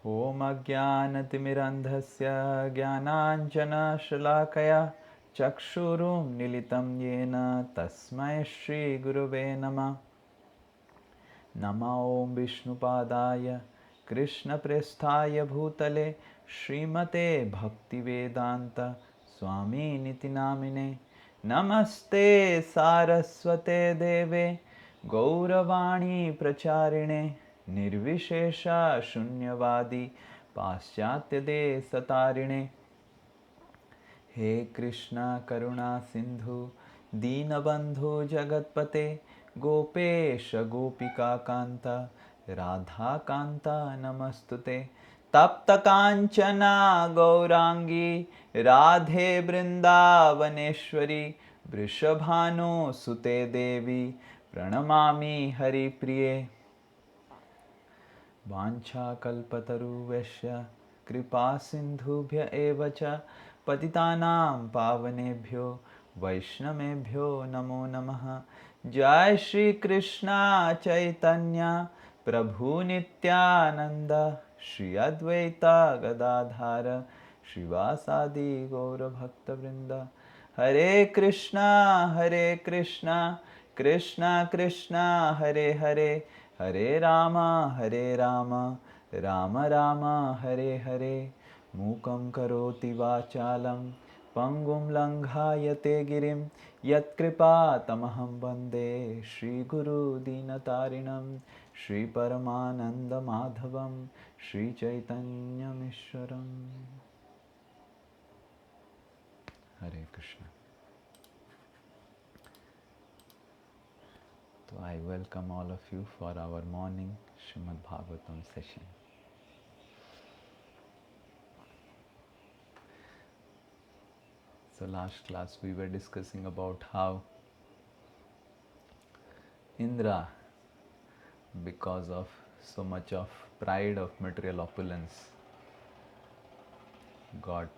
ॐ अज्ञानतिमिरन्धस्य ज्ञानाञ्जनशलाकया चक्षुरुन्मीलितं येन तस्मै श्रीगुरुवे नमः। नमो ॐ विष्णुपादाय कृष्णप्रेष्ठाय भूतले श्रीमते भक्तिवेदान्त स्वामिनिति नामिने। नमस्ते सारस्वते देवे गौरवाणी प्रचारिणे निर्विशेष शून्यवादी पाश्चात्यदेशतारिणे। हे कृष्ण करुणा सिंधु दीनबंधु जगतपते गोपेश गोपिका कांता राधा कांता नमस्तुते। तप्त कांचना गौरांगी राधे वृंदावनेश्वरी वृषभानु सुते देवी प्रणमामि हरिप्रिये। वाञ्छाकल्पतरुभ्यश्च कृपासिन्धुभ्य एव च पतितानां पावनेभ्यो वैष्णवेभ्यो नमो नमः। जय श्री कृष्ण चैतन्य प्रभु नित्यानंद श्री अद्वैत गदाधर श्रीवासादि गौरभक्तवृंद। हरे कृष्णा कृष्णा कृष्णा हरे हरे हरे राम राम राम हरे हरे। मूकं करोति वाचालं पंगुं लंघायते गिरिं यत्कृपातमहं वन्दे श्रीगुरुदीनतारिणं श्रीपरमानन्दमाधवं श्रीचैतन्यमीश्वरम्। हरे Krishna. So I welcome all of you for our morning Srimad Bhagavatam session. So last class we were discussing about how Indra, because of so much of pride of material opulence, got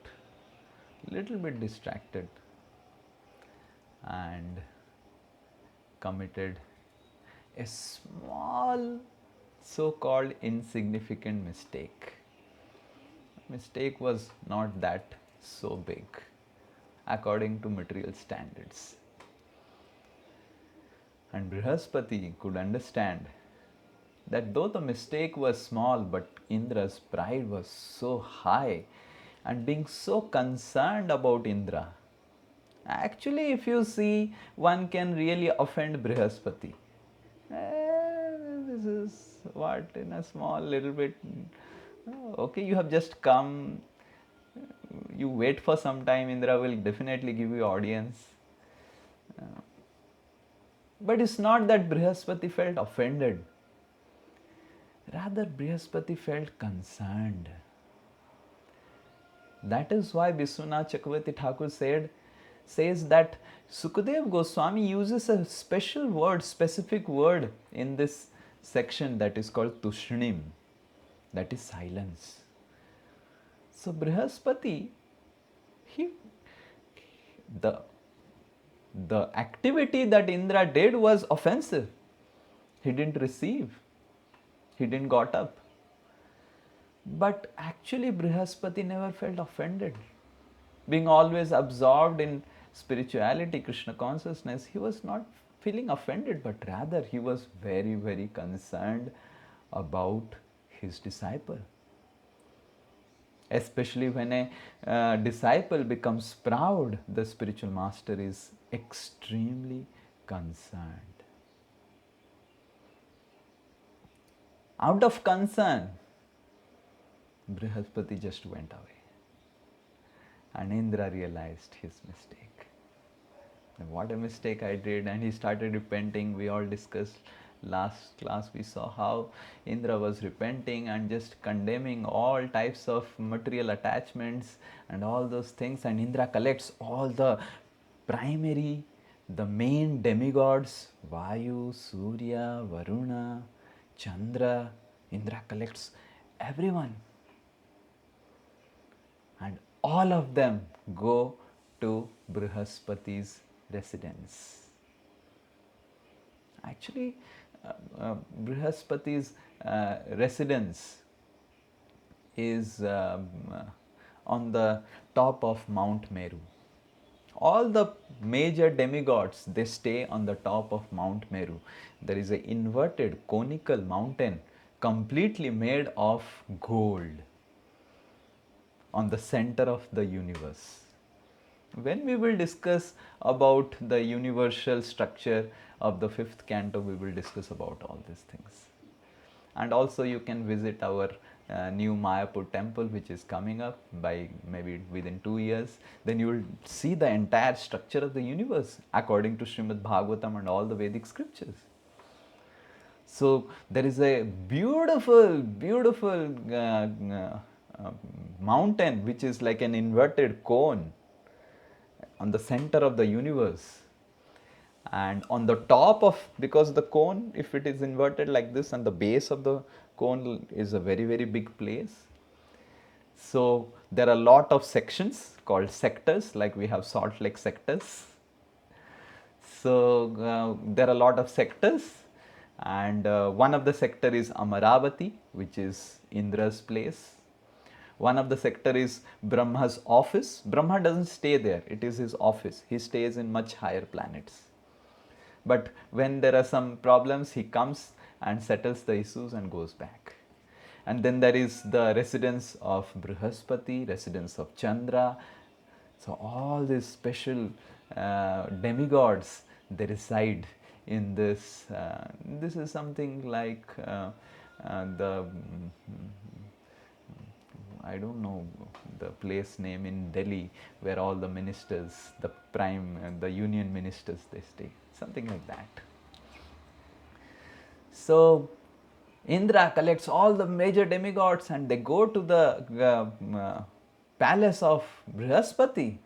little bit distracted and committed a small so-called insignificant mistake. Mistake was not that so big according to material standards. And Brihaspati could understand that though the mistake was small, but Indra's pride was so high, and being so concerned about Indra. Actually, if you see, one can really offend Brihaspati. This is what, in a small little bit, okay, you have just come, you wait for some time, Indra will definitely give you audience. But it's not that Brihaspati felt offended. Rather, Brihaspati felt concerned. That is why Biswanath Chakravarti Thakur says that Sukadev Goswami uses a special word, specific word in this section that is called Tushnim, that is silence. So Brihaspati, the activity that Indra did was offensive. He didn't receive. He didn't got up. But actually Brihaspati never felt offended. Being always absorbed in spirituality, Krishna consciousness, he was not feeling offended, but rather he was very, very concerned about his disciple. Especially when a disciple becomes proud, the spiritual master is extremely concerned. Out of concern, Brihaspati just went away. And Indra realized his mistake. What a mistake I did, and he started repenting. We all discussed last class, we saw how Indra was repenting and just condemning all types of material attachments and all those things. And Indra collects all the primary, the main demigods, Vayu, Surya, Varuna, Chandra. Indra collects everyone. And all of them go to Brihaspati's residence. Actually, Brihaspati's residence is on the top of Mount Meru. All the major demigods, they stay on the top of Mount Meru. There is an inverted conical mountain completely made of gold on the center of the universe. When we will discuss about the universal structure of the fifth canto, we will discuss about all these things. And also you can visit our new Mayapur temple, which is coming up by maybe within 2 years. Then you will see the entire structure of the universe according to Srimad Bhagavatam and all the Vedic scriptures. So there is a beautiful, beautiful mountain which is like an inverted cone on the center of the universe. And on the top of, because the cone, if it is inverted like this, and the base of the cone is a very, very big place. So there are a lot of sections called sectors, like we have Salt Lake sectors. So there are a lot of sectors, and one of the sector is Amaravati, which is Indra's place. One of the sector is Brahma's office. Brahma doesn't stay there, it is his office. He stays in much higher planets. But when there are some problems, he comes and settles the issues and goes back. And then there is the residence of Brihaspati, residence of Chandra. So all these special demigods, they reside in this. This is something like the I don't know the place name in Delhi where all the ministers, the the union ministers, they stay, something like that. So Indra collects all the major demigods and they go to the palace of Brihaspati.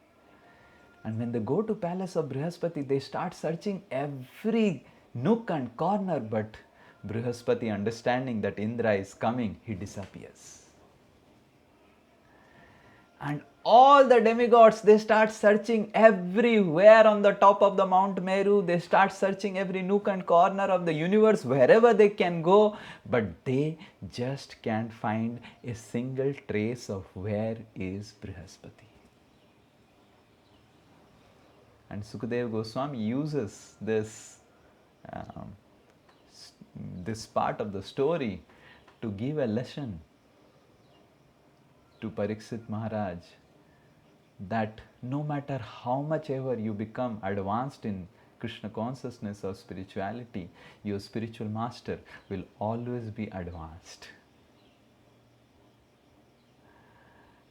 And when they go to palace of Brihaspati, they start searching every nook and corner, but Brihaspati, understanding that Indra is coming, he disappears. And all the demigods, they start searching everywhere on the top of the Mount Meru. They start searching every nook and corner of the universe, wherever they can go, but they just can't find a single trace of where is Brihaspati. And Sukadeva Goswami uses this part of the story to give a lesson to Parikshit Maharaj, that no matter how much ever you become advanced in Krishna consciousness or spirituality, your spiritual master will always be advanced.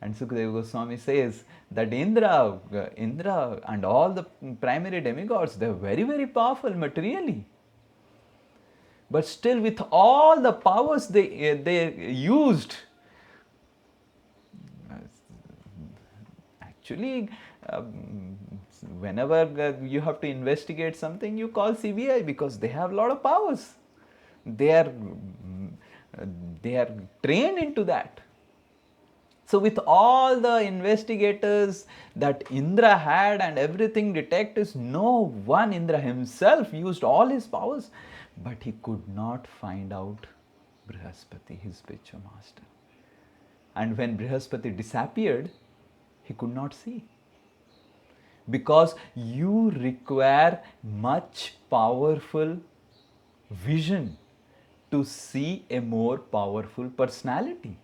And Sukadeva Goswami says that Indra and all the primary demigods, they are very, very powerful materially. But still, with all the powers they used, actually, whenever you have to investigate something, you call CBI because they have a lot of powers. They are trained into that. So with all the investigators that Indra had and everything detectives, no one, Indra himself used all his powers, but he could not find out Brihaspati, his spiritual master. And when Brihaspati disappeared, he could not see. Because you require much powerful vision to see a more powerful personality.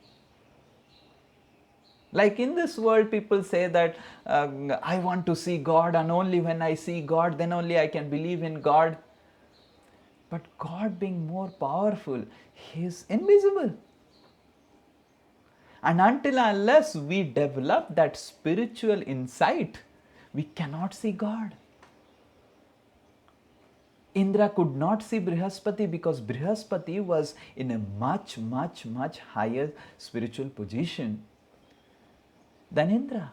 Like in this world, people say that I want to see God, and only when I see God, then only I can believe in God. But God, being more powerful, He is invisible. And until unless we develop that spiritual insight, we cannot see God. Indra could not see Brihaspati because Brihaspati was in a much, much, much higher spiritual position than Indra.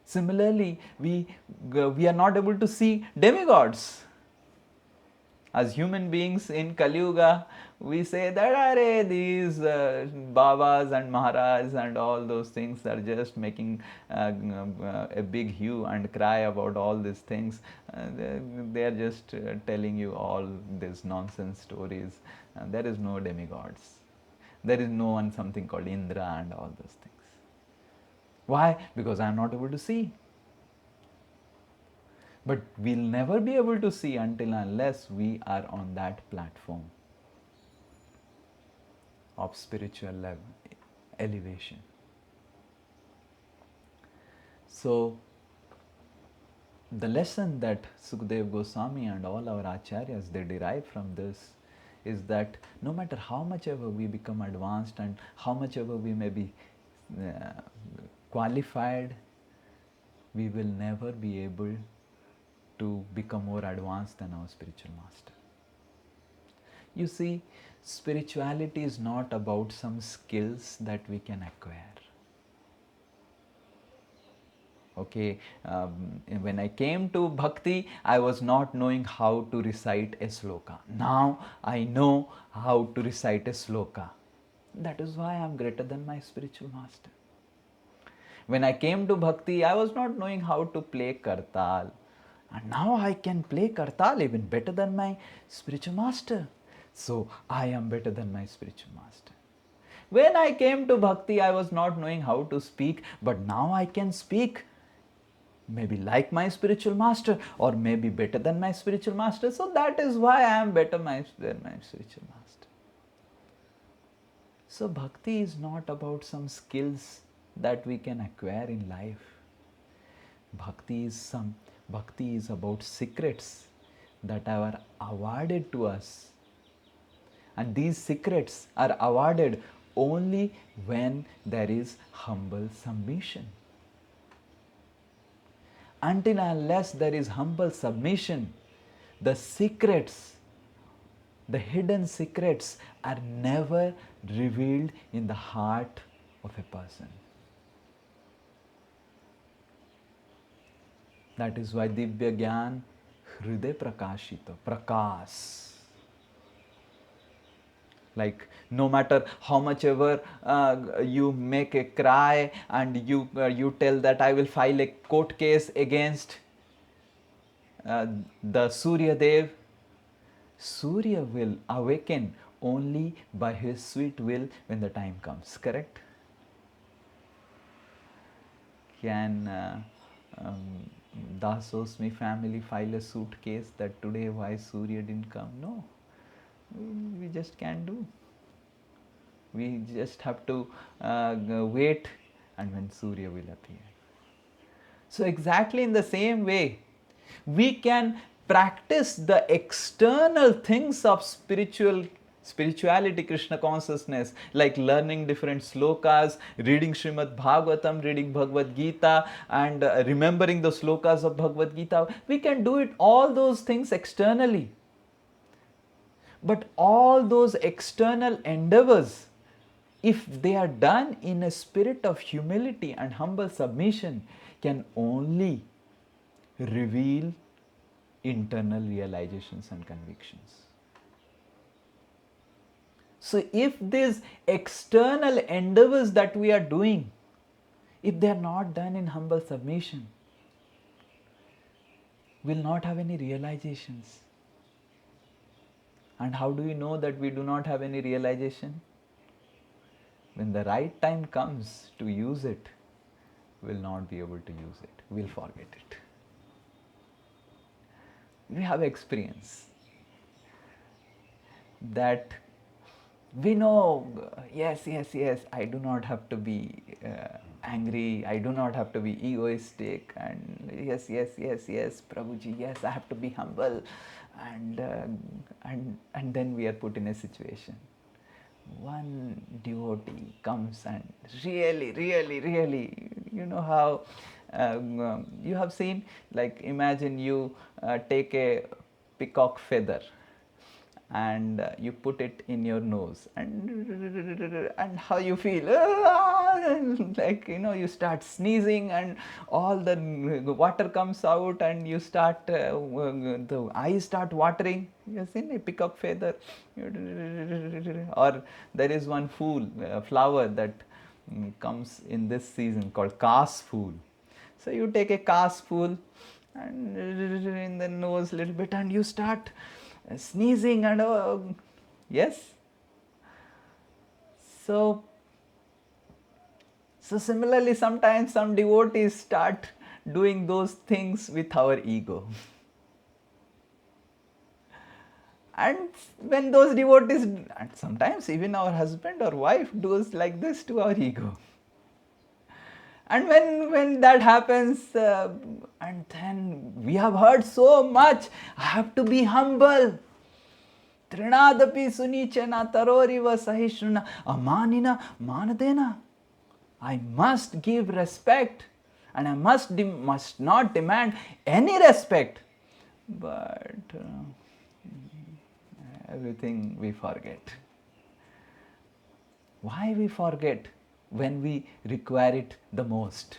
Similarly, we are not able to see demigods. As human beings in Kali Yuga, we say that these Babas and Maharaj and all those things are just making a big hue and cry about all these things. They are just telling you all these nonsense stories. There is no demigods. There is no one something called Indra and all those things. Why? Because I am not able to see. But we'll never be able to see until unless we are on that platform of spiritual level, elevation. So, the lesson that Sukadeva Goswami and all our acharyas they derive from this is that no matter how much ever we become advanced and how much ever we may be qualified, we will never be able to become more advanced than our spiritual master. You see, spirituality is not about some skills that we can acquire. Okay, when I came to bhakti, I was not knowing how to recite a sloka. Now I know how to recite a sloka. That is why I am greater than my spiritual master. When I came to bhakti, I was not knowing how to play kartal. And now I can play kartal even better than my spiritual master. So I am better than my spiritual master. When I came to bhakti, I was not knowing how to speak, but now I can speak maybe like my spiritual master or maybe better than my spiritual master. So that is why I am better than my spiritual master. So bhakti is not about some skills that we can acquire in life. Bhakti is about secrets that are awarded to us. And these secrets are awarded only when there is humble submission. Until unless there is humble submission, the secrets, the hidden secrets are never revealed in the heart of a person. That is why Divya Gyan Hriday Prakashita, Prakas. Like no matter how much ever you make a cry and you tell that I will file a court case against the Surya Dev, Surya will awaken only by his sweet will when the time comes, correct? Can Dasosmi family file a suit case that today why Surya didn't come? No, we just can't do. We just have to wait and when Surya will appear. So exactly in the same way, we can practice the external things of spirituality, Krishna consciousness, like learning different slokas, reading Srimad Bhagavatam, reading Bhagavad Gita, and remembering the slokas of Bhagavad Gita. We can do it, all those things externally. But all those external endeavors, if they are done in a spirit of humility and humble submission, can only reveal internal realizations and convictions. So if these external endeavors that we are doing, if they are not done in humble submission, we will not have any realizations. And how do we know that we do not have any realization? When the right time comes to use it, we will not be able to use it. We will forget it. We have experience that we know, yes, I do not have to be angry, I do not have to be egoistic, and yes, Prabhuji, yes, I have to be humble, and then we are put in a situation. One devotee comes and really, you know how you have seen, like imagine you take a peacock feather and you put it in your nose and how you feel, like you start sneezing and all the water comes out and you start the eyes start watering. You have seen a peacock feather. Or there is one flower that comes in this season called kas fool. So you take a kas fool and in the nose a little bit and you start sneezing and yes. So similarly, sometimes some devotees start doing those things with our ego. And when those devotees, and sometimes even our husband or wife does like this to our ego. And when that happens, and then we have heard so much, I have to be humble. Trinadapi sunichena taroriva sahishruna amanina manadena. I must give respect and I must not demand any respect. But everything we forget. Why we forget when we require it the most?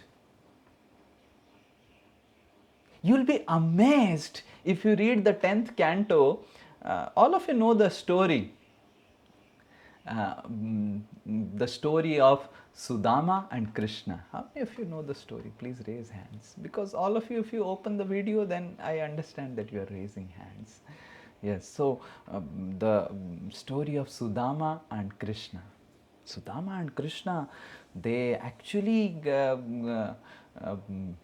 You'll be amazed if you read the 10th canto. All of you know the story. The story of Sudama and Krishna. How many of you know the story? Please raise hands. Because all of you, if you open the video, then I understand that you are raising hands. Yes, so the story of Sudama and Krishna. Sudama and Krishna, they actually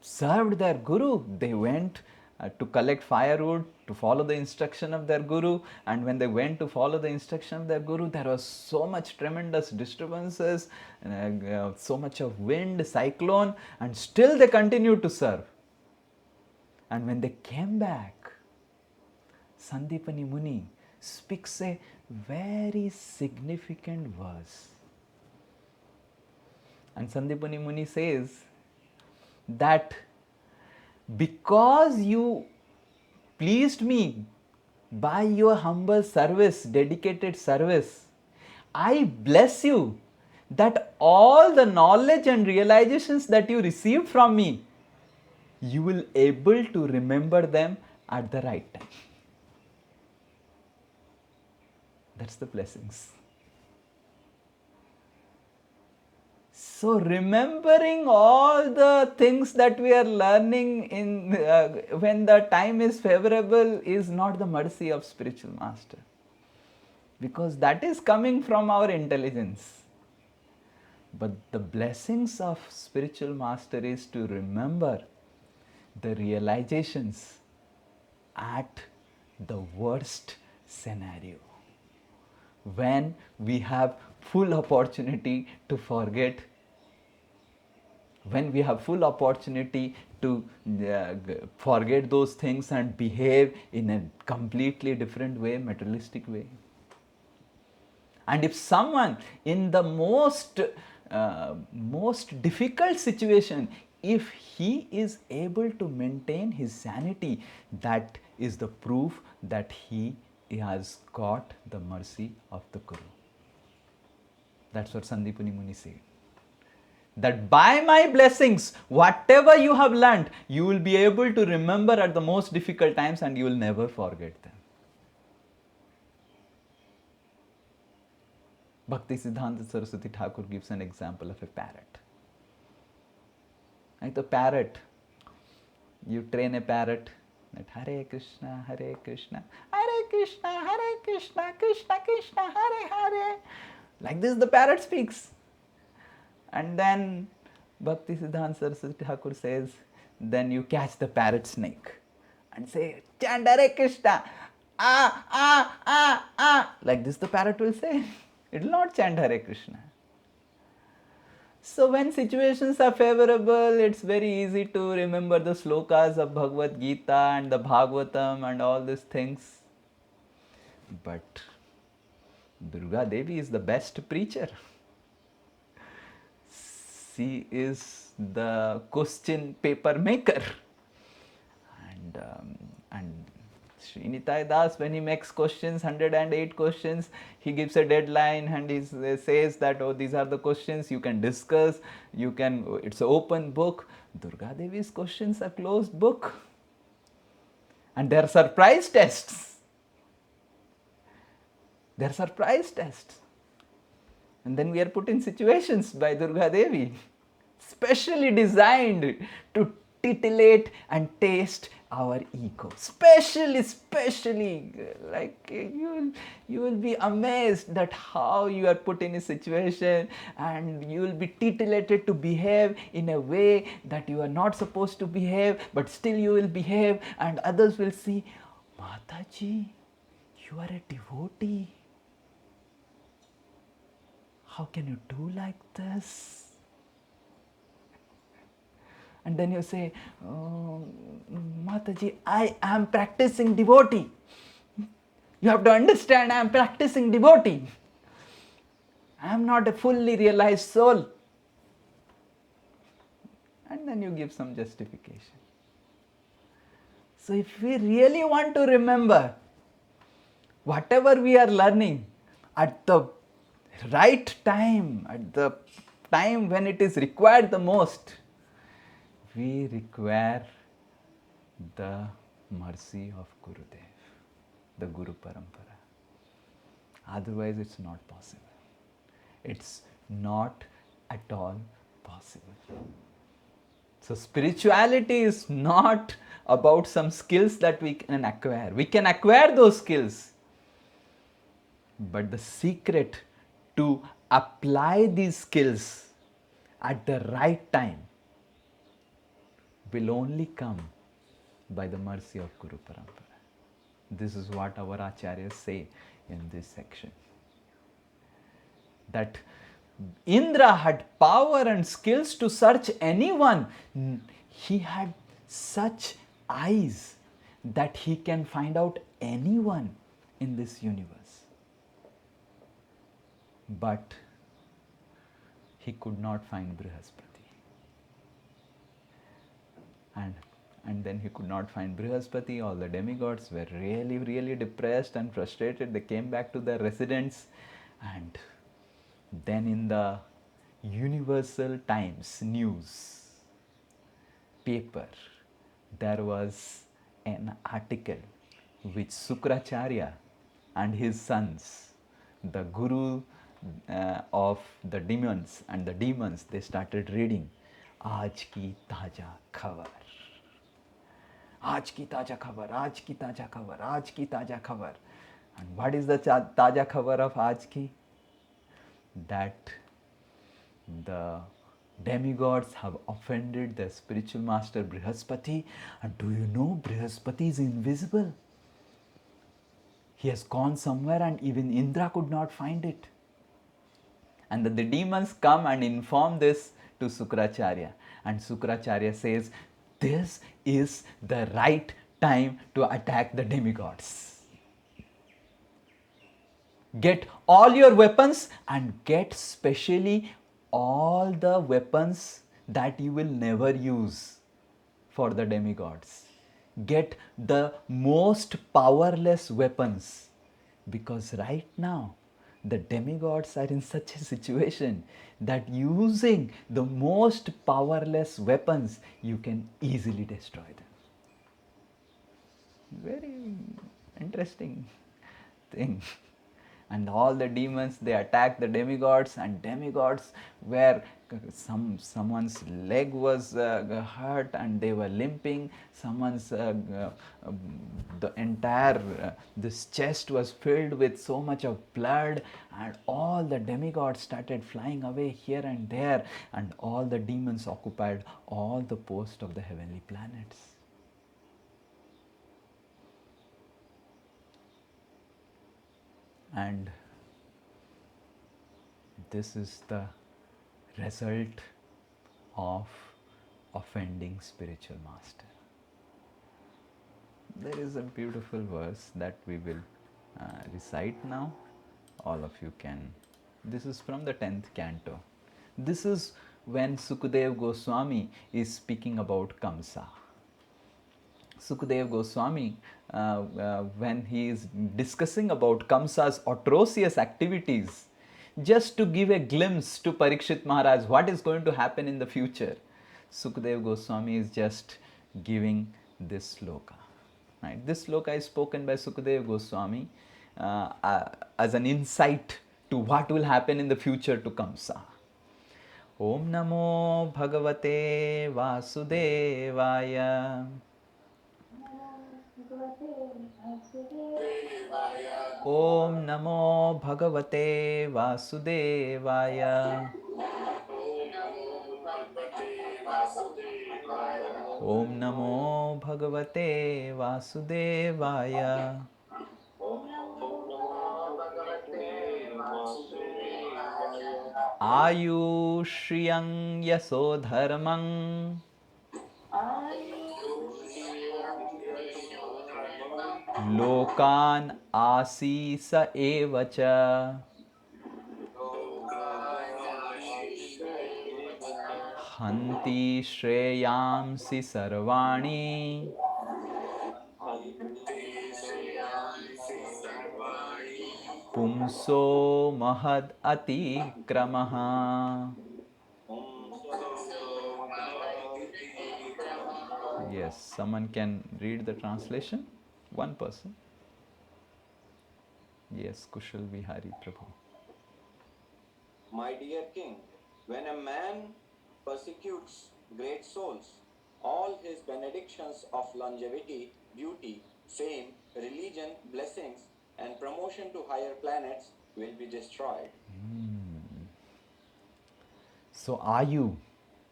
served their guru. They went to collect firewood, to follow the instruction of their guru, and when they went to follow the instruction of their guru, there was so much tremendous disturbances, so much of wind, cyclone, and still they continued to serve. And when they came back, Sandipani Muni speaks a very significant verse. And Sandipani Muni says that because you pleased me by your humble service, dedicated service, I bless you that all the knowledge and realizations that you received from me, you will able to remember them at the right time. That's the blessings. So remembering all the things that we are learning in when the time is favorable is not the mercy of spiritual master, because that is coming from our intelligence. But the blessings of spiritual master is to remember the realizations at the worst scenario, when we have full opportunity to forget, when we have full opportunity to forget those things and behave in a completely different way, materialistic way. And if someone in the most difficult situation, if he is able to maintain his sanity, that is the proof that he has got the mercy of the Guru. That's what Sandipani Muni said. That by my blessings, whatever you have learned, you will be able to remember at the most difficult times and you will never forget them. Bhakti Siddhanta Saraswati Thakur gives an example of a parrot. Like the parrot, you train a parrot that Hare Krishna, Hare Krishna, Hare Krishna, Hare Krishna, Krishna Krishna, Hare Hare. Like this the parrot speaks. And then Bhakti Siddhanta Saraswati Thakur says, then you catch the parrot snake and say, chant Hare Krishna, ah, ah, ah, ah. Like this the parrot will say. It will not chant Hare Krishna. So when situations are favorable, it's very easy to remember the slokas of Bhagavad Gita and the Bhagavatam and all these things. But Durga Devi is the best preacher. She is the question paper maker. And Sri Nitai Das, when he makes questions, 108 questions, he gives a deadline and he says that, oh, these are the questions you can discuss, it's an open book. Durga Devi's questions are closed book. And they are surprise tests. They are surprise tests. And then we are put in situations by Durga Devi, specially designed to titillate and taste our ego. Especially, like you will be amazed that how you are put in a situation and you will be titillated to behave in a way that you are not supposed to behave, but still you will behave, and others will see, Mataji, you are a devotee. How can you do like this? And then you say, oh, Mataji, I am practicing devotee. You have to understand, I am practicing devotee. I am not a fully realized soul. And then you give some justification. So if we really want to remember whatever we are learning at the right time, at the time when it is required the most, we require the mercy of Gurudev, the Guru Parampara. Otherwise, it's not possible. It's not at all possible. So, spirituality is not about some skills that we can acquire. We can acquire those skills. But the secret to apply these skills at the right time will only come by the mercy of Guru Parampara. This is what our acharyas say in this section. That Indra had power and skills to search anyone. He had such eyes that he can find out anyone in this universe. But he could not find Brihaspati. And then he could not find Brihaspati. All the demigods were really depressed and frustrated. They came back to their residence, and then in the Universal Times news paper, there was an article which Sukracharya and his sons, the guru of the demons and the demons, they started reading, Aaj ki taja khabar. Aaj ki taja khabar, aaj ki taja khabar, aaj ki taja khabar. And what is the taja khabar of Aaj ki? That the demigods have offended their spiritual master Brihaspati. And do you know Brihaspati is invisible? He has gone somewhere and even Indra could not find it. And then the demons come and inform this to Sukracharya. And Sukracharya says, this is the right time to attack the demigods. Get all your weapons and get specially all the weapons that you will never use for the demigods. Get the most powerless weapons, because right now the demigods are in such a situation that using the most powerless weapons, you can easily destroy them. Very interesting thing. And all the demons, they attacked the demigods, and demigods were, someone's leg was hurt and they were limping, someone's the entire this chest was filled with so much of blood, and all the demigods started flying away here and there, and all the demons occupied all the posts of the heavenly planets. And this is the result of offending spiritual master. There is a beautiful verse that we will recite now. All of you can. This is from the 10th canto. This is when Sukadev Goswami is speaking about Kamsa. Sukadev Goswami, when he is discussing about Kamsa's atrocious activities, just to give a glimpse to Parikshit Maharaj what is going to happen in the future, Sukadev Goswami is just giving this sloka. Right? This sloka is spoken by Sukadev Goswami as an insight to what will happen in the future to Kamsa. Om Namo Bhagavate Vasudevaya. Om Namo Bhagavate Vasudevaya. Om Namo Bhagavate Vasudevaya. Ayushriyang Yasodharmang Lokan Asisa Evacha Hanti Shreyamsi Sarvani Pumso Mahad Atikramaha. Yes, someone can read the translation? One person. Yes, Kushal Vihari Prabhu. My dear king, when a man persecutes great souls, all his benedictions of longevity, beauty, fame, religion, blessings, and promotion to higher planets will be destroyed. So Ayu,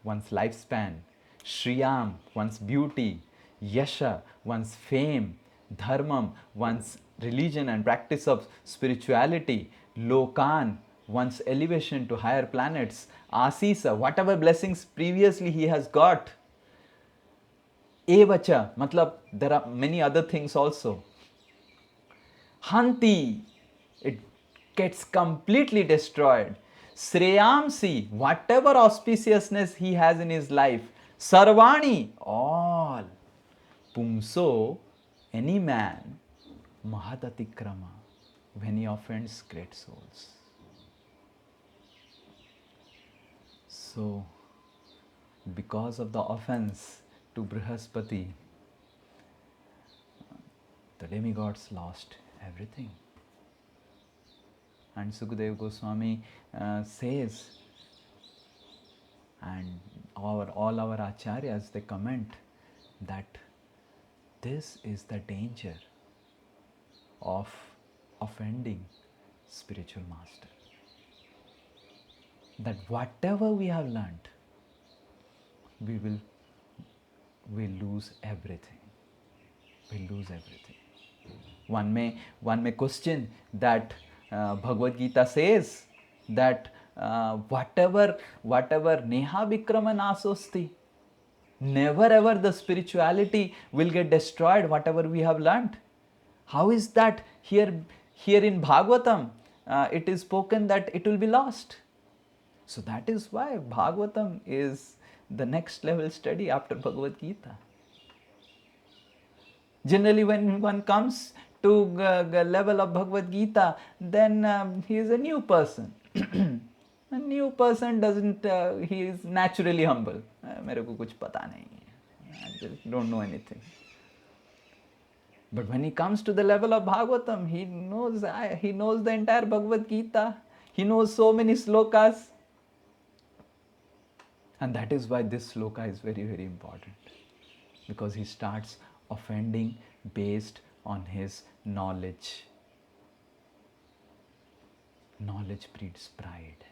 one's lifespan, Shriyam, one's beauty, Yasha, one's fame, Dharmam, one's religion and practice of spirituality, Lokan, one's elevation to higher planets, Asisa, whatever blessings previously he has got, Evacha, matlab there are many other things also. Hanti, it gets completely destroyed. Shreyamsi, whatever auspiciousness he has in his life, Sarvani, all. Pumso, any man, Mahadatikrama, when he offends great souls. So, because of the offense to Brihaspati, the demigods lost everything. And Sukadeva Goswami says, and all our acharyas, they comment that this is the danger of offending spiritual master. That whatever we have learnt, we lose everything. We lose everything. One may question that Bhagavad Gita says that whatever neha vikrama nasosti, never ever the spirituality will get destroyed, whatever we have learnt. How is that? Here in Bhagavatam it is spoken that it will be lost. So that is why Bhagavatam is the next level study after Bhagavad Gita. Generally, when one comes to the level of Bhagavad Gita, then he is a new person. A new person doesn't, he is naturally humble. मेरे को कुछ पता नहीं है. I just don't know anything. But when he comes to the level of Bhagavatam, he knows the entire Bhagavad Gita. He knows so many slokas. And that is why this sloka is very, very important. Because he starts offending based on his knowledge. Knowledge breeds pride.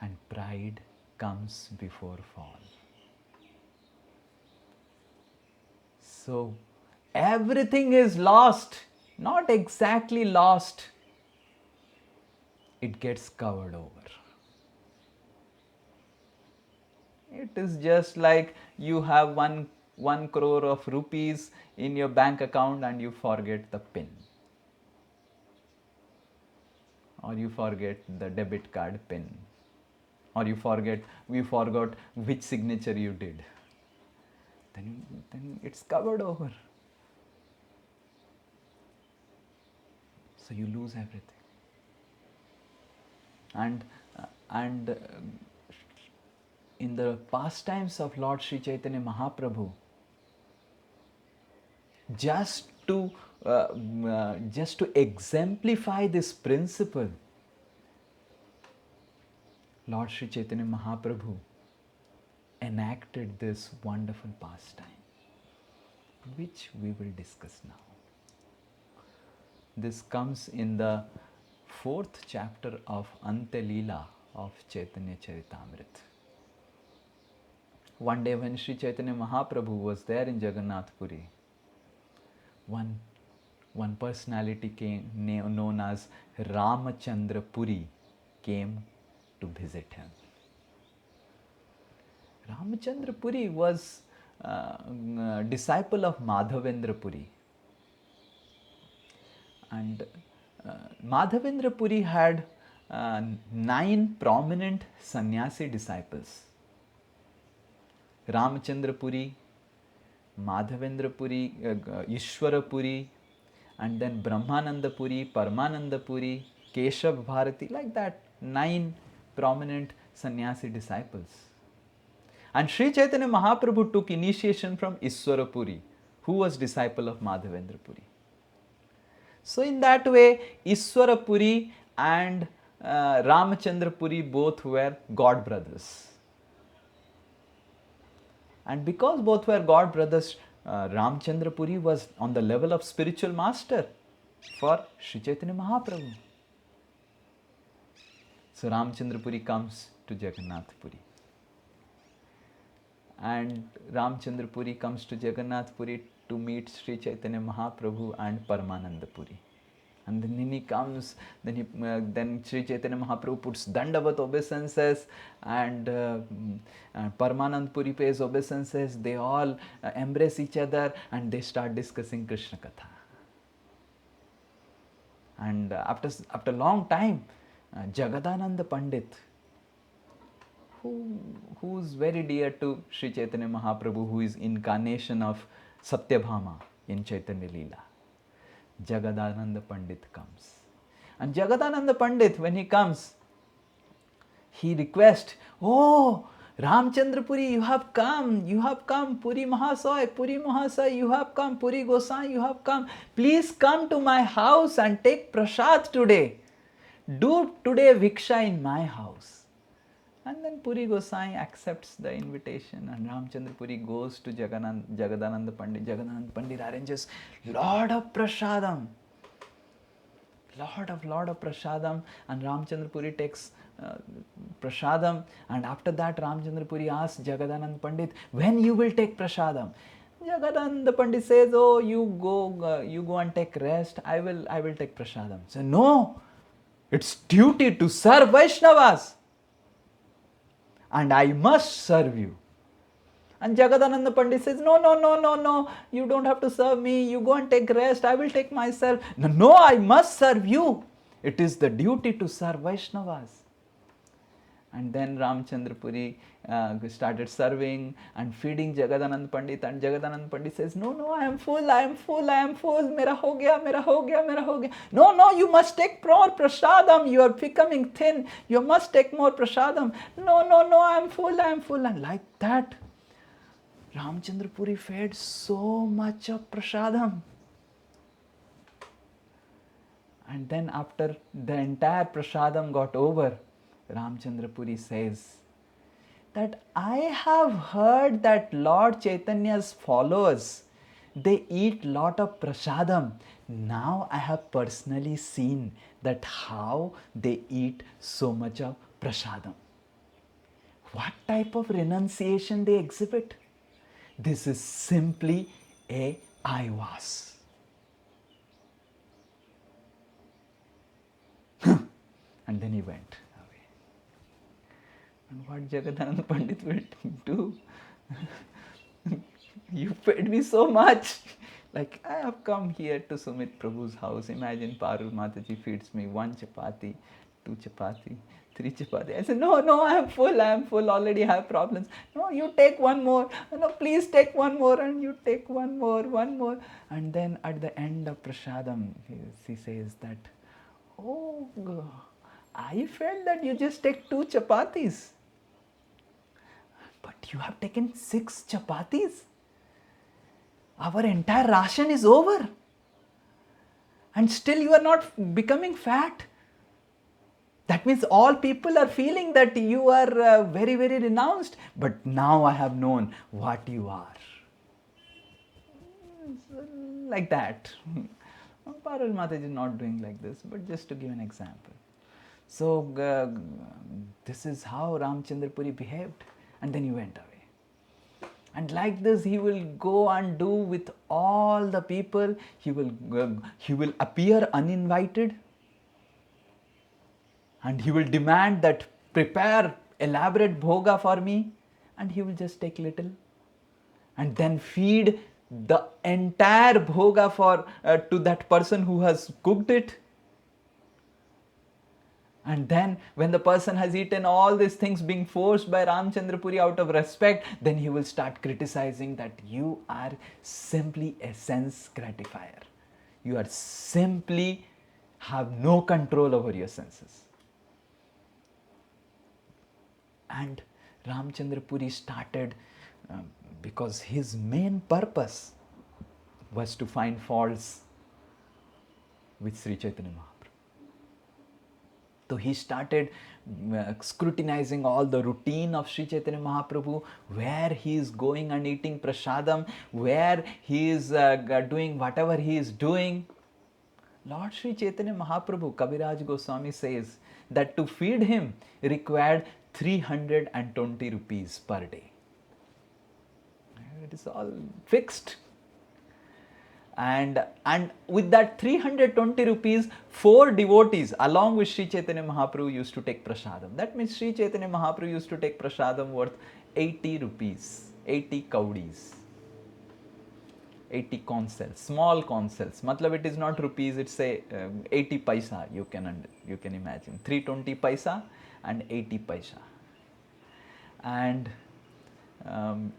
And pride comes before fall. So, everything is lost. Not exactly lost. It gets covered over. It is just like you have one crore of rupees in your bank account and you forget the pin. Or you forget the debit card pin. Or you forgot which signature you did. Then it's covered over. So you lose everything. And in the pastimes of Lord Sri Chaitanya Mahaprabhu, just to exemplify this principle, Lord Sri Chaitanya Mahaprabhu enacted this wonderful pastime. which we will discuss now. This comes in the 4th chapter of Ante Leela of Chaitanya Charitamrita. One day when Sri Chaitanya Mahaprabhu was there in Jagannath Puri, one personality known as Ramachandra Puri came to visit him. Ramachandra Puri was a disciple of Madhavendra Puri. And Madhavendra Puri had 9 prominent sannyasi disciples. Ramachandra Puri, Madhavendra Puri, Ishwara Puri, and then Brahmananda Puri, Paramananda Puri, Keshav Bharati, like that, 9 prominent sannyasi disciples. And Sri Chaitanya Mahaprabhu took initiation from Ishwara Puri, who was disciple of Madhavendra Puri. So in that way, Ishwara Puri and Ramachandra Puri both were god brothers. And because both were god brothers, Ramachandra Puri was on the level of spiritual master for Sri Chaitanya Mahaprabhu. So Ramachandra Puri comes to Jagannath Puri. And Ramachandra Puri comes to Jagannath Puri to meet Sri Chaitanya Mahaprabhu and Paramananda Puri. And then he comes, then Sri Chaitanya Mahaprabhu puts Dandavat obeisances, and Paramanand Puri pays obeisances. They all embrace each other and they start discussing Krishna Katha. And after a long time, Jagadananda Pandit, who's very dear to Sri Chaitanya Mahaprabhu, who is incarnation of Satyabhama in Chaitanya Leela, Jagadananda Pandit comes. And Jagadananda Pandit, when he comes, he requests, "Oh, Ramchandra Puri, you have come, Puri Mahasaya, you have come, Puri Gosai, you have come. Please come to my house and take prasad today. Do today Viksha in my house." And then Puri Gosai accepts the invitation, and Ramchandra Puri goes to Jagadananda Pandit. Jagadananda Pandit arranges lot of prasadam, lot of prasadam, and Ramchandra Puri takes prasadam. And after that, Ramchandra Puri asks Jagadananda Pandit, "When you will take prasadam?" Jagadananda Pandit says, "Oh, you go and take rest. I will take prasadam." So no, it's duty to serve Vaishnavas, and I must serve you. And Jagadananda Pandit says, no, you don't have to serve me, you go and take rest, I will take myself. No, I must serve you. It is the duty to serve Vaishnavas. And then Ramchandra Puri started serving and feeding Jagadananda Pandit, and Jagadananda Pandit says, no, I am full, mera ho gaya. No, you must take more prasadam, you are becoming thin, you must take more prasadam. No, I am full. And like that, Ramchandra Puri fed so much of prasadam. And then after the entire prasadam got over, Ramchandra Puri says that I have heard that Lord Chaitanya's followers, they eat lot of prasadam. Now I have personally seen that how they eat so much of prasadam. What type of renunciation they exhibit? This is simply a ayvas. And then he went. And what Jagadananda Pandit will do? You fed me so much. Like, I have come here to Sumit Prabhu's house. Imagine Parul Mataji feeds me 1 chapati, 2 chapati, 3 chapati. I said, no, I am full, already have problems. No, you take one more. No, please take one more. And you take one more. And then at the end of prasadam, he says that, oh, I felt that you just take 2 chapatis. But you have taken 6 chapatis. Our entire ration is over. And still you are not becoming fat. That means all people are feeling that you are very, very renounced. But now I have known what you are. like that. Parul Mataji is not doing like this, but just to give an example. So this is how Ramchandra Puri behaved, and then he went away. And like this, he will go and do with all the people. He will appear uninvited, and he will demand that prepare elaborate bhoga for me, and he will just take little, and then feed the entire bhoga for to that person who has cooked it. And then when the person has eaten all these things being forced by Ramchandra Puri out of respect, then he will start criticizing that you are simply a sense gratifier. You are simply have no control over your senses. And Ramchandra Puri started because his main purpose was to find faults with Sri Chaitanya Mahaprabhu. So he started scrutinizing all the routine of Sri Chaitanya Mahaprabhu, where he is going and eating prasadam, where he is doing whatever he is doing. Lord Sri Chaitanya Mahaprabhu, Kaviraj Goswami says that to feed him required 320 rupees per day. It is all fixed. And with that 320 rupees, 4 devotees along with Sri Chaitanya Mahaprabhu used to take prasadam. That means Sri Chaitanya Mahaprabhu used to take prasadam worth 80 rupees, 80 kaudis, 80 consels, small consels. Matlab it is not rupees, it's say 80 paisa, you can imagine. 320 paisa and 80 paisa. And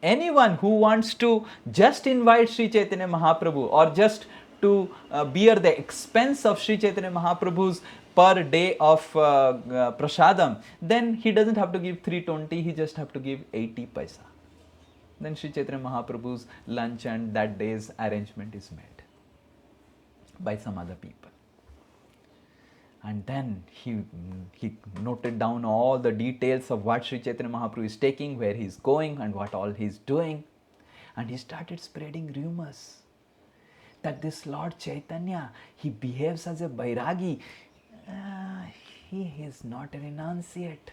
anyone who wants to just invite Sri Chaitanya Mahaprabhu or just to bear the expense of Sri Chaitanya Mahaprabhu's per day of prasadam, then he doesn't have to give 320, he just have to give 80 paisa. Then Sri Chaitanya Mahaprabhu's lunch and that day's arrangement is made by some other people. And then he noted down all the details of what Sri Chaitanya Mahaprabhu is taking, where he is going and what all he is doing. And he started spreading rumors that this Lord Chaitanya, he behaves as a Bairagi. He is not a renunciate.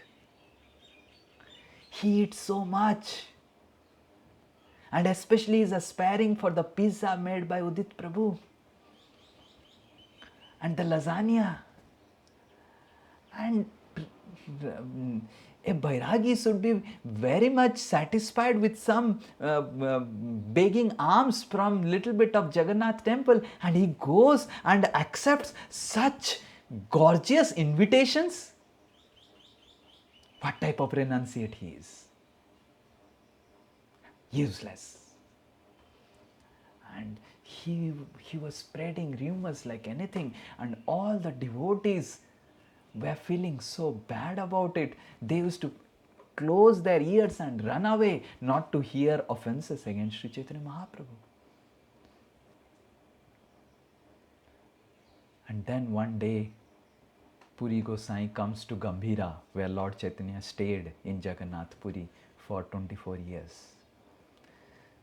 He eats so much. And especially is aspiring for the pizza made by Udit Prabhu. And the lasagna. And a Bairagi should be very much satisfied with some begging alms from little bit of Jagannath temple, and he goes and accepts such gorgeous invitations. What type of renunciate he is? Useless. And he was spreading rumors like anything, and all the devotees were feeling so bad about it. They used to close their ears and run away, not to hear offenses against Sri Chaitanya Mahaprabhu. And then one day, Puri Gosai comes to Gambhira, where Lord Chaitanya stayed in Jagannath Puri for 24 years.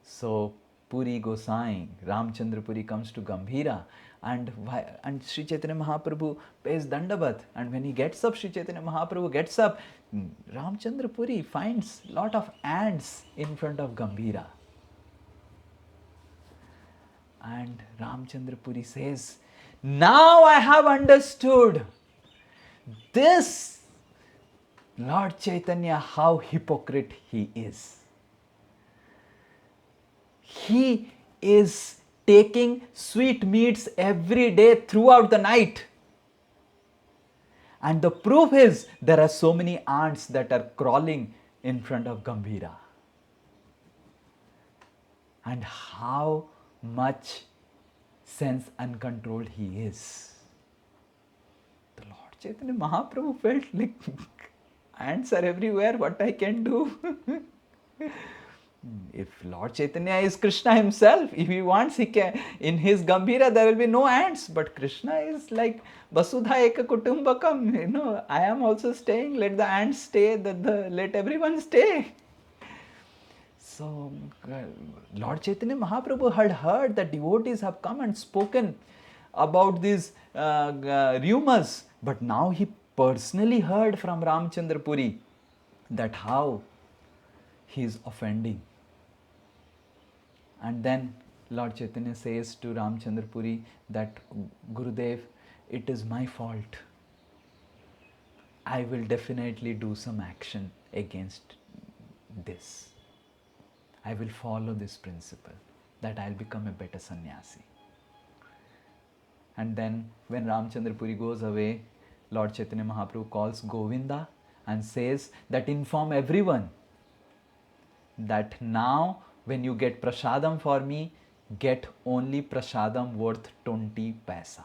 So Puri Gosai, Ramchandra Puri comes to Gambhira, and Sri Chaitanya Mahaprabhu pays Dandavat, and when he gets up, Sri Chaitanya Mahaprabhu gets up, Ramchandra Puri finds lot of ants in front of Gambhira. And Ramchandra Puri says, now I have understood this Lord Chaitanya, how hypocrite he is. He is taking sweet meats every day throughout the night. And the proof is there are so many ants that are crawling in front of Gambhira. And how much sense uncontrolled he is. The Lord Chaitanya Mahaprabhu felt like ants are everywhere, what I can do? If Lord Chaitanya is Krishna himself, if he wants, he can. In his Gambhira there will be no ants, but Krishna is like Vasudha Eka Kutumbakam. I am also staying, let the ants stay, let everyone stay. So So, Lord Chaitanya Mahaprabhu had heard that devotees have come and spoken about these rumors, but now he personally heard from Ramchandra Puri that how he is offending. And then Lord Chaitanya says to Ramchandra Puri that Gurudev, it is my fault. I will definitely do some action against this. I will follow this principle that I'll become a better sannyasi. And then when Ramchandra Puri goes away, Lord Chaitanya Mahaprabhu calls Govinda and says that inform everyone that now when you get prasadam for me, get only prasadam worth 20 paisa.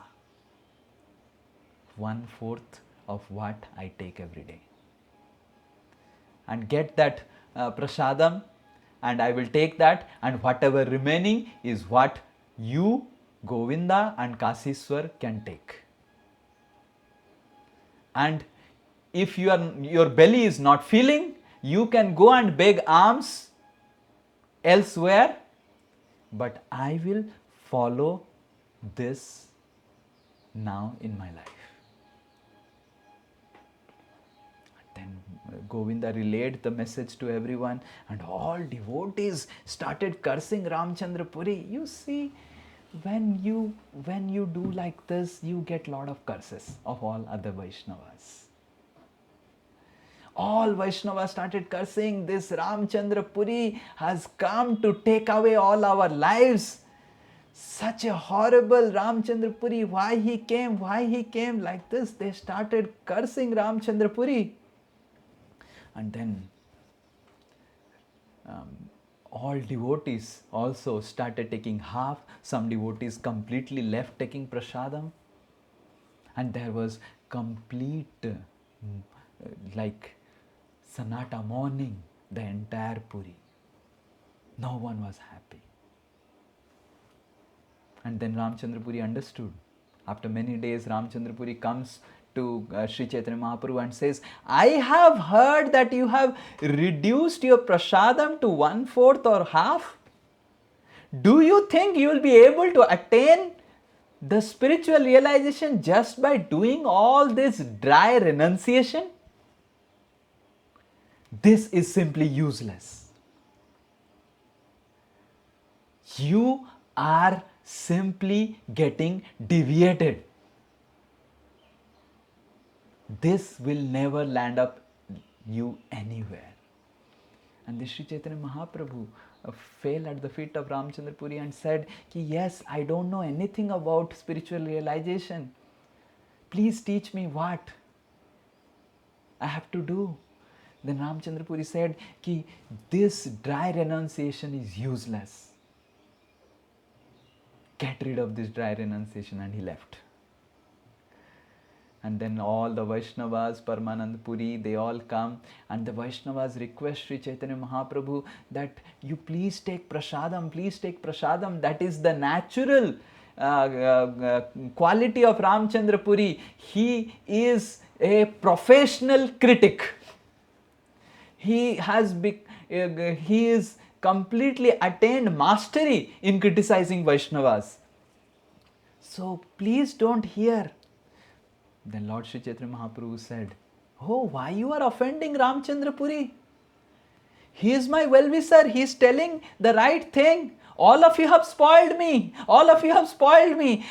1/4 of what I take every day. And get that prasadam, and I will take that, and whatever remaining is what you, Govinda and Kasiswar can take. And if your belly is not filling, you can go and beg alms elsewhere, but I will follow this now in my life. Then Govinda relayed the message to everyone, and all devotees started cursing Ramchandra Puri. You see, when you do like this, you get lot of curses of all other Vaishnavas. All Vaishnavas started cursing, this Ramchandra Puri has come to take away all our lives. Such a horrible Ramchandra Puri, why he came like this. They started cursing Ramchandra Puri. And then all devotees also started taking half. Some devotees completely left taking prasadam. And there was complete like Sanata mourning the entire Puri. No one was happy. And then Ramchandra Puri understood. After many days, Ramchandra Puri comes to Sri Chaitanya Mahaprabhu and says, I have heard that you have reduced your prasadam to 1/4 or half. Do you think you will be able to attain the spiritual realization just by doing all this dry renunciation? This is simply useless. You are simply getting deviated. This will never land up you anywhere. And the Sri Chaitanya Mahaprabhu fell at the feet of Ramchandra Puri and said, yes, I don't know anything about spiritual realization. Please teach me what I have to do. Then Ramchandra Puri said, this dry renunciation is useless. Get rid of this dry renunciation, and he left. And then all the Vaishnavas, Paramanand Puri, they all come, and the Vaishnavas request Sri Chaitanya Mahaprabhu that you please take prasadam, that is the natural quality of Ramchandra Puri. He is a professional critic. He is completely attained mastery in criticizing Vaishnavas. So please don't hear. Then Lord Sri Chaitanya Mahaprabhu said, oh, why you are offending Ramchandra Puri? He is my well-wisher. He is telling the right thing. All of you have spoiled me.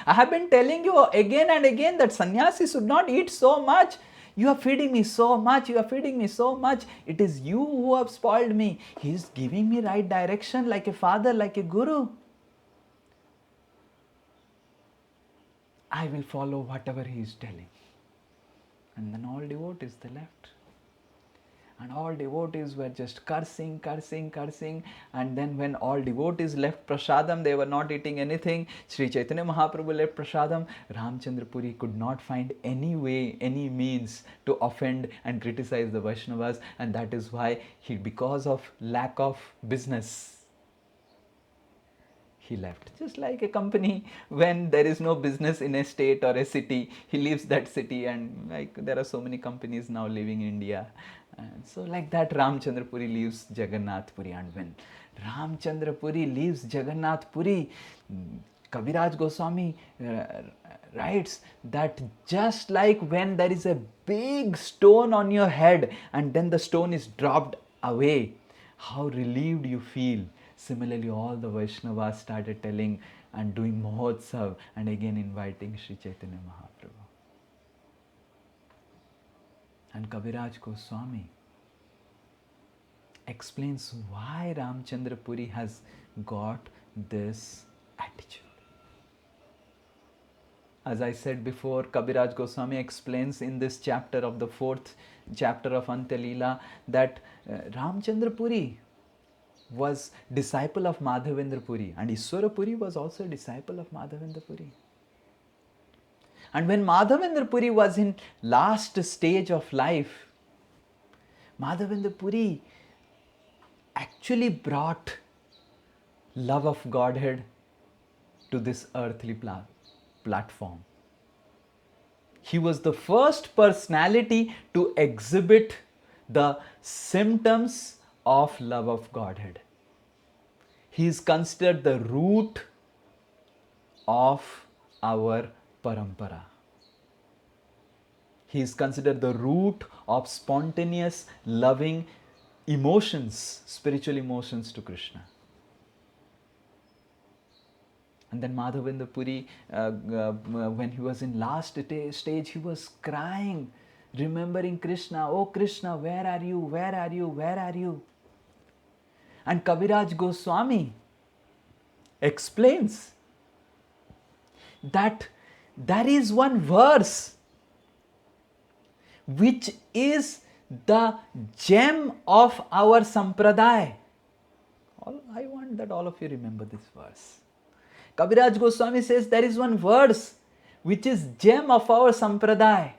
I have been telling you again and again that sannyasis should not eat so much. You are feeding me so much. It is you who have spoiled me. He is giving me right direction like a father, like a guru. I will follow whatever he is telling. And then all devotees, they left. And all devotees were just cursing. And then when all devotees left prasadam, they were not eating anything. Sri Chaitanya Mahaprabhu left prasadam. Ramchandra Puri could not find any way, any means to offend and criticize the Vaishnavas. And that is why because of lack of business, he left. Just like a company, when there is no business in a state or a city, he leaves that city, and like there are so many companies now leaving India. And so like that, Ramchandra Puri leaves Jagannath Puri, and when Ramchandra Puri leaves Jagannath Puri, Kaviraj Goswami writes that just like when there is a big stone on your head and then the stone is dropped away, how relieved you feel. Similarly, all the Vaishnavas started telling and doing Mahotsav and again inviting Sri Chaitanya Mahaprabhu. And Kaviraj Goswami explains why Ramchandra Puri has got this attitude. As I said before, Kaviraj Goswami explains in this chapter of the 4th chapter of Antya Leela that Ramchandra Puri was disciple of Madhavendra Puri, and Iswara Puri was also a disciple of Madhavendra Puri. And when Madhavendra Puri was in last stage of life, Madhavendra Puri actually brought love of Godhead to this earthly platform. He was the first personality to exhibit the symptoms of love of Godhead. He is considered the root of our parampara. He is considered the root of spontaneous, loving emotions, spiritual emotions to Krishna. And then Madhavendra Puri, when he was in last stage, he was crying, remembering Krishna. Oh Krishna, where are you? Where are you? Where are you? And Kaviraj Goswami explains that there is one verse which is the gem of our sampradaya. I want that all of you remember this verse. Kaviraj Goswami says there is one verse which is gem of our sampradaya,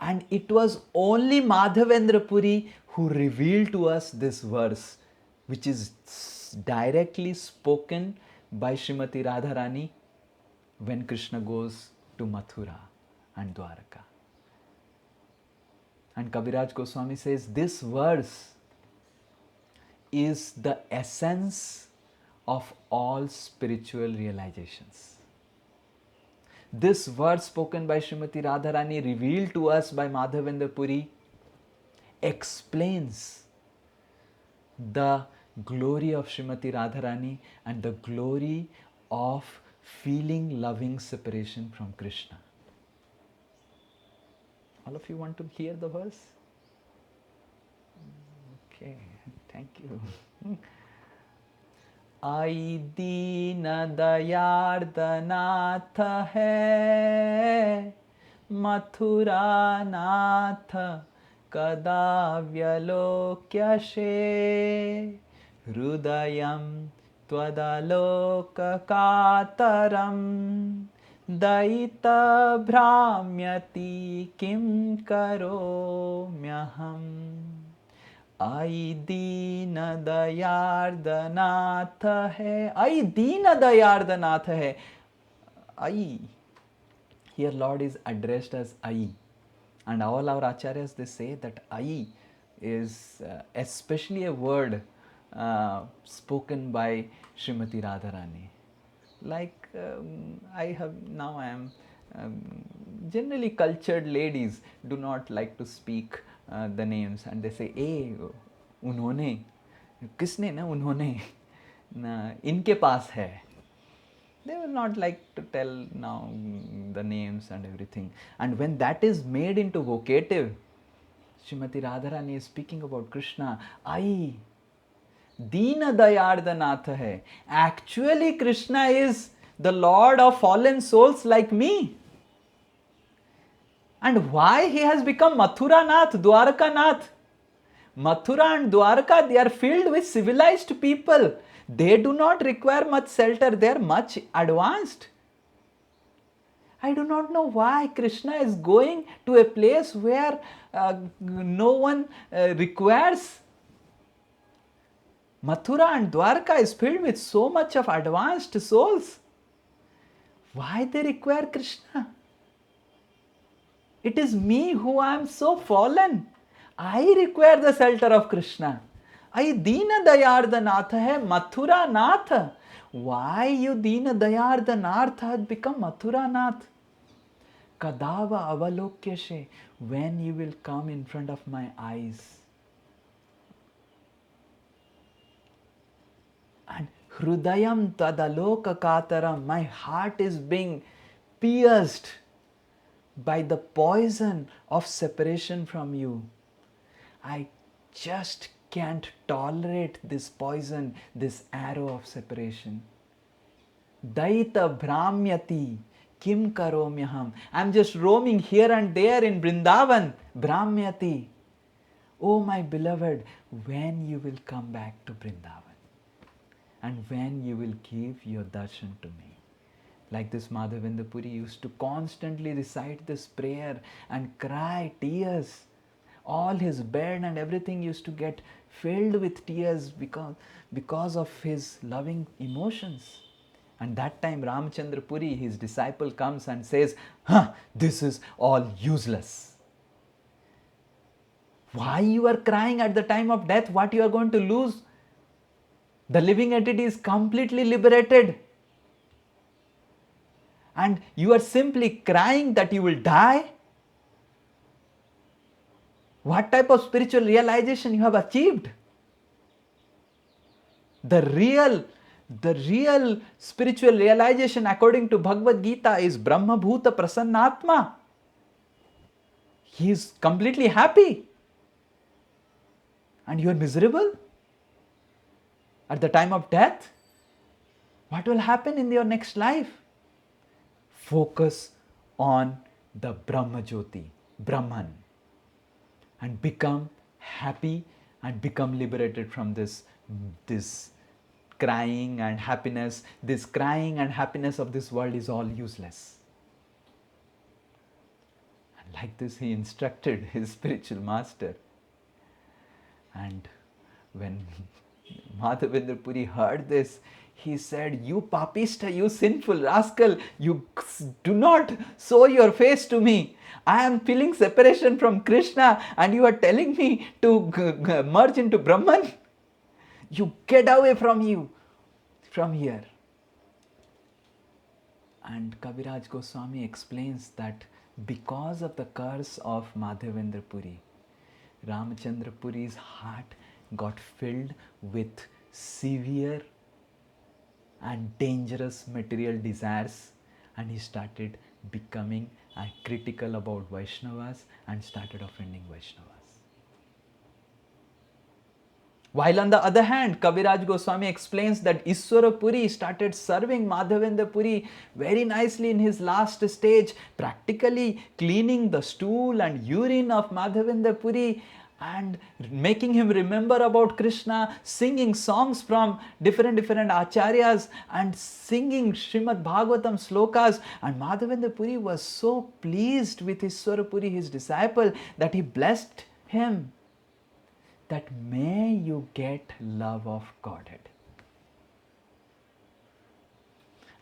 and it was only Madhavendra Puri who revealed to us this verse, which is directly spoken by Srimati Radharani when Krishna goes to Mathura and Dwaraka. And Kaviraj Goswami says this verse is the essence of all spiritual realizations. This verse spoken by Srimati Radharani, revealed to us by Madhavendra Puri, explains the glory of Srimati Radharani and the glory of feeling loving separation from Krishna. All of you want to hear the verse? Okay, thank you. आई दीन दयार्द नाथ है, मथुरा नाथ कदा व्यलोक्यसे, हृदयं त्वदलोक कातरं दयिता भ्राम्यति किं करोम्यहम्। आई दीन दयार्द नाथ है, आई दीन दयार्द नाथ है. आई, here Lord is addressed as I, and all our acharyas, they say that I is especially a word spoken by Srimati Radharani. Like I am generally cultured ladies do not like to speak the names, and they say, "ए उन्होंने, किसने ना उन्होंने ना इनके पास है." They will not like to tell now the names and everything. And when that is made into vocative, Srimati Radharani is speaking about Krishna. I, Deena Dayarda Nath hai. Actually, Krishna is the Lord of fallen souls like me. And why he has become Mathura Nath, Dwaraka Nath? Mathura and Dwaraka, they are filled with civilized people. They do not require much shelter. They are much advanced. I do not know why Krishna is going to a place where no one requires Mathura and Dwarka is filled with so much of advanced souls. Why they require Krishna? It is me who I am so fallen. I require the shelter of Krishna. I Deena Dayarda Nath hai Mathura Nath. Why you Deena Dayarda Nath had become Mathura Nath? Kadava avalokyashe, when you will come in front of my eyes. And Hrudayam tadaloka kataram, my heart is being pierced by the poison of separation from you. I just can't tolerate this poison, this arrow of separation. Daita Brahmyati Kim Karomyaham. I'm just roaming here and there in Vrindavan. Brahmyati. Oh my beloved, when you will come back to Vrindavan and when you will give your darshan to me. Like this Madhavendra Puri used to constantly recite this prayer and cry tears. All his bed and everything used to get filled with tears because of his loving emotions. And that time Ramchandra Puri, his disciple, comes and says, this is all useless. Why you are crying at the time of death? What you are going to lose? The living entity is completely liberated. And you are simply crying that you will die? What type of spiritual realization you have achieved? The real spiritual realization according to Bhagavad Gita is Brahma Bhuta Prasannatma. He is completely happy. And you are miserable at the time of death. What will happen in your next life? Focus on the Brahma Jyoti, Brahman, and become happy and become liberated from this crying and happiness. This crying and happiness of this world is all useless. And like this he instructed his spiritual master. And when Madhavendra Puri heard this, he said, you papista, you sinful rascal, you do not show your face to me. I am feeling separation from Krishna and you are telling me to merge into Brahman. You get away from here. And Kaviraj Goswami explains that because of the curse of Madhavendra Puri, Ramchandra Puri's heart got filled with severe and dangerous material desires, and he started becoming critical about Vaishnavas and started offending Vaishnavas. While on the other hand, Kaviraj Goswami explains that Iswara Puri started serving Madhavendra Puri very nicely in his last stage, practically cleaning the stool and urine of Madhavendra Puri and making him remember about Krishna, singing songs from different acharyas and singing Srimad Bhagavatam slokas. And Madhavendra Puri was so pleased with Iswara Puri, his disciple, that he blessed him that may you get love of Godhead.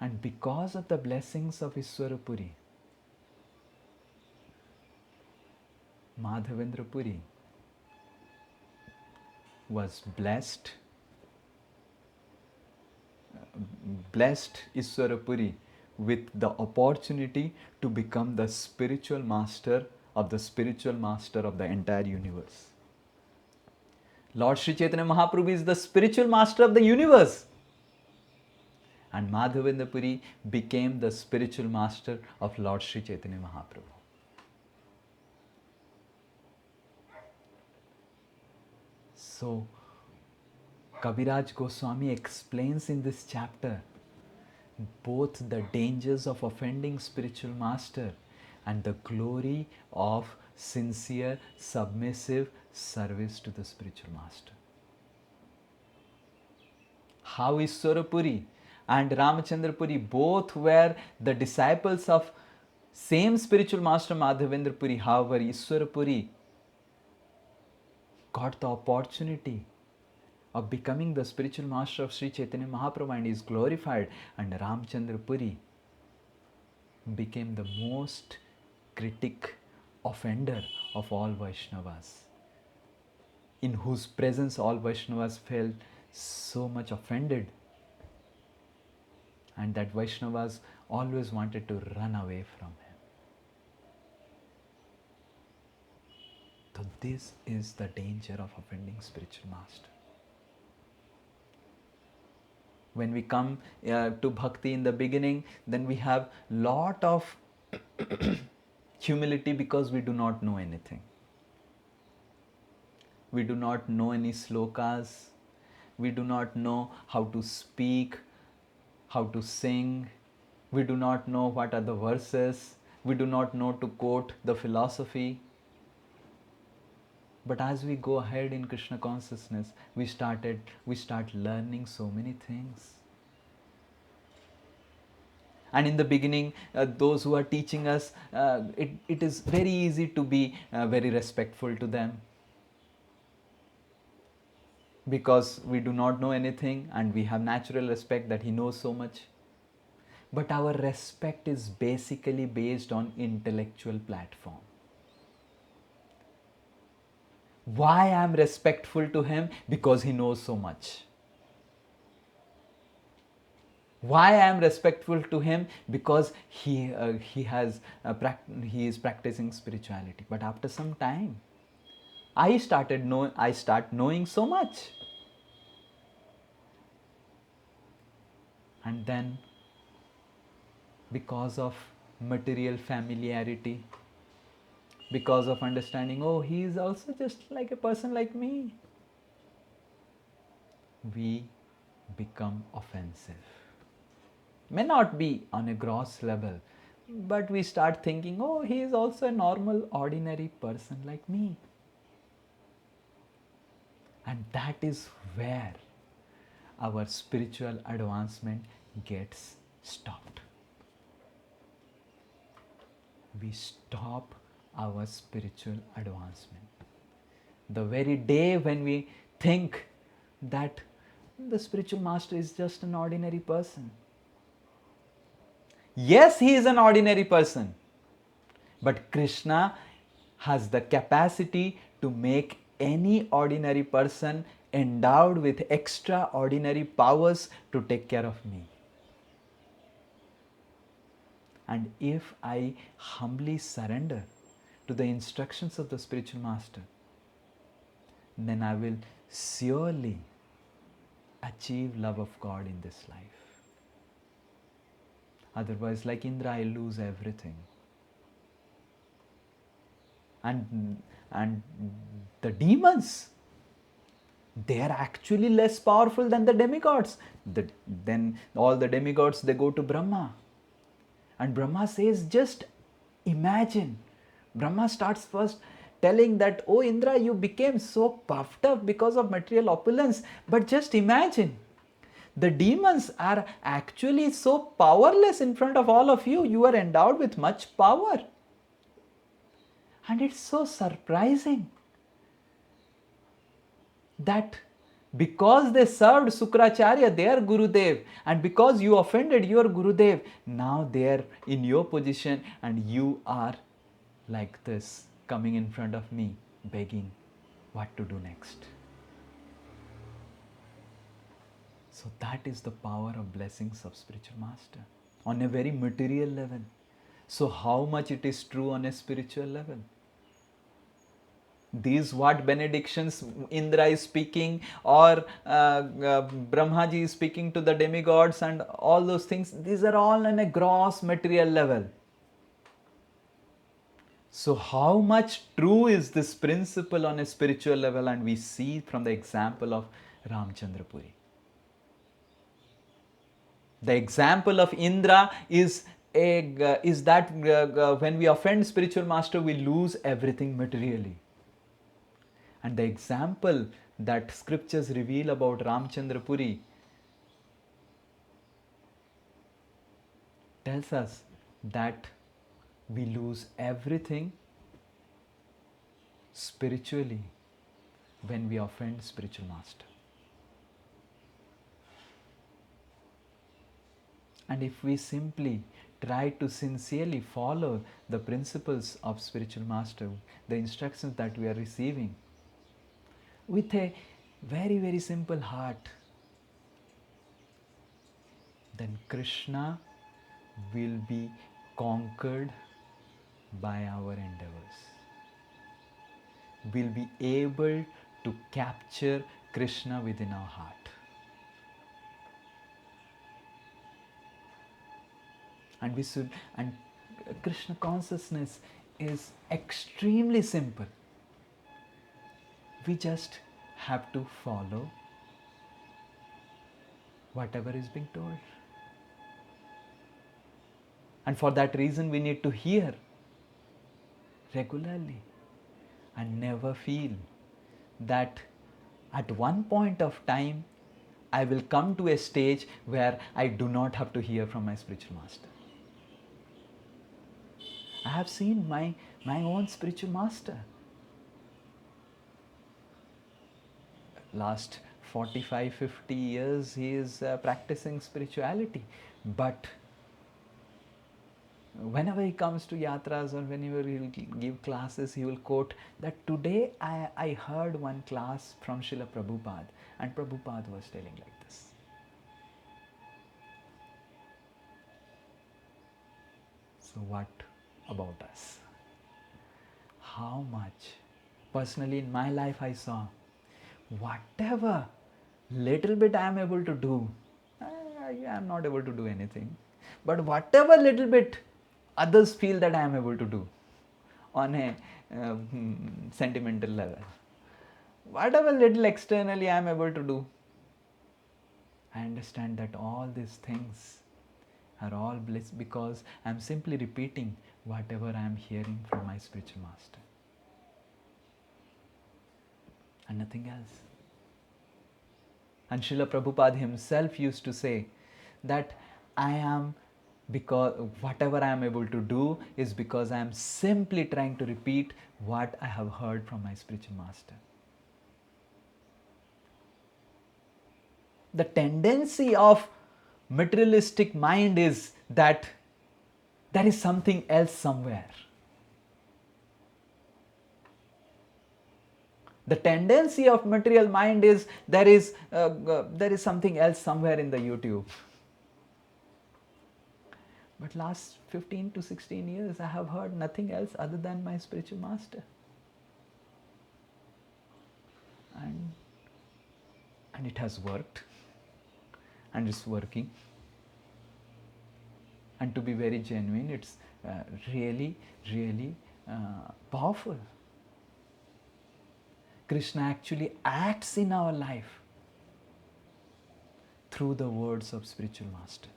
And because of the blessings of Iswara Puri, Madhavendra Puri was blessed Iswara Puri with the opportunity to become the spiritual master of the entire universe. Lord Sri Chaitanya Mahaprabhu is the spiritual master of the universe. And Madhavendra Puri became the spiritual master of Lord Sri Chaitanya Mahaprabhu. So, Kaviraj Goswami explains in this chapter both the dangers of offending spiritual master and the glory of sincere, submissive service to the spiritual master. How Iswara Puri and Ramchandra Puri both were the disciples of same spiritual master Madhavendra Puri. However, Iswara Puri got the opportunity of becoming the spiritual master of Sri Chaitanya Mahaprabhu, and is glorified. And Ramchandra Puri became the most critic offender of all Vaishnavas, in whose presence all Vaishnavas felt so much offended, and that Vaishnavas always wanted to run away from him. So this is the danger of offending spiritual master. When we come to bhakti in the beginning, then we have lot of humility, because we do not know anything. We do not know any slokas. We do not know how to speak, how to sing. We do not know what are the verses. We do not know to quote the philosophy. But as we go ahead in Krishna consciousness, we start learning so many things. And in the beginning, those who are teaching us, it is very easy to be very respectful to them, because we do not know anything and we have natural respect that he knows so much. But our respect is basically based on intellectual platform. Why I am respectful to him? Because he knows so much. Why I am respectful to him? Because he is practicing spirituality. But after some time, I start knowing so much. And then, because of material familiarity, because of understanding, oh, he is also just like a person like me, we become offensive. May not be on a gross level, but we start thinking, oh, he is also a normal, ordinary person like me. And that is where our spiritual advancement gets stopped. We stop our spiritual advancement. The very day when we think that the spiritual master is just an ordinary person. Yes, he is an ordinary person, but Krishna has the capacity to make any ordinary person endowed with extraordinary powers to take care of me. And if I humbly surrender to the instructions of the spiritual master, then I will surely achieve love of God in this life. Otherwise, like Indra, I lose everything. And the demons, they are actually less powerful than the demigods. Then all the demigods, they go to Brahma. And Brahma says, just imagine. Brahma starts first telling that, oh Indra, you became so puffed up because of material opulence. But just imagine, the demons are actually so powerless in front of all of you. You are endowed with much power. And it's so surprising that because they served Sukracharya, their Gurudev, and because you offended your Gurudev, now they are in your position and you are like this, coming in front of me, begging what to do next. So that is the power of blessings of spiritual master on a very material level. So how much it is true on a spiritual level? These what benedictions Indra is speaking, or Brahmaji is speaking to the demigods, and all those things, these are all on a gross material level. So how much true is this principle on a spiritual level? And we see from the example of Ramchandra Puri. The example of Indra is that when we offend spiritual master, we lose everything materially. And the example that scriptures reveal about Ramchandra Puri tells us that we lose everything spiritually when we offend spiritual master. And if we simply try to sincerely follow the principles of spiritual master, the instructions that we are receiving, with a very, very simple heart, then Krishna will be conquered by our endeavors. We'll be able to capture Krishna within our heart. And we should, and Krishna consciousness is extremely simple. We just have to follow whatever is being told. And for that reason, we need to hear regularly and never feel that at one point of time I will come to a stage where I do not have to hear from my spiritual master. I have seen my own spiritual master. Last 45-50 years he is practicing spirituality, but whenever he comes to yatras or whenever he will give classes, he will quote that today I heard one class from Srila Prabhupada, and Prabhupada was telling like this. So what about us? How much? Personally in my life I saw whatever little bit I am able to do, I am not able to do anything. But whatever little bit others feel that I am able to do on a sentimental level, whatever little externally I am able to do, I understand that all these things are all bliss because I am simply repeating whatever I am hearing from my spiritual master. And nothing else. And Srila Prabhupada himself used to say that I am, because whatever I am able to do is because I am simply trying to repeat what I have heard from my spiritual master. The tendency of materialistic mind is that there is something else somewhere. The tendency of material mind is there is something else somewhere in the YouTube. But last 15 to 16 years I have heard nothing else other than my spiritual master. And it has worked. And it's working. And to be very genuine, it's really, really powerful. Krishna actually acts in our life through the words of spiritual master.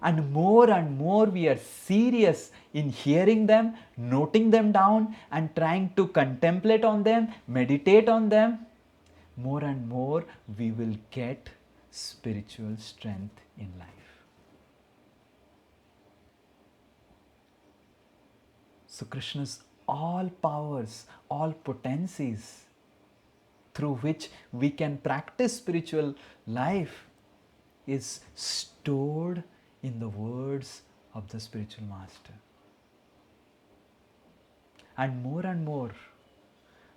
And more we are serious in hearing them, noting them down and trying to contemplate on them, meditate on them, more and more we will get spiritual strength in life. So Krishna's all powers, all potencies through which we can practice spiritual life is stored in the words of the spiritual master. And more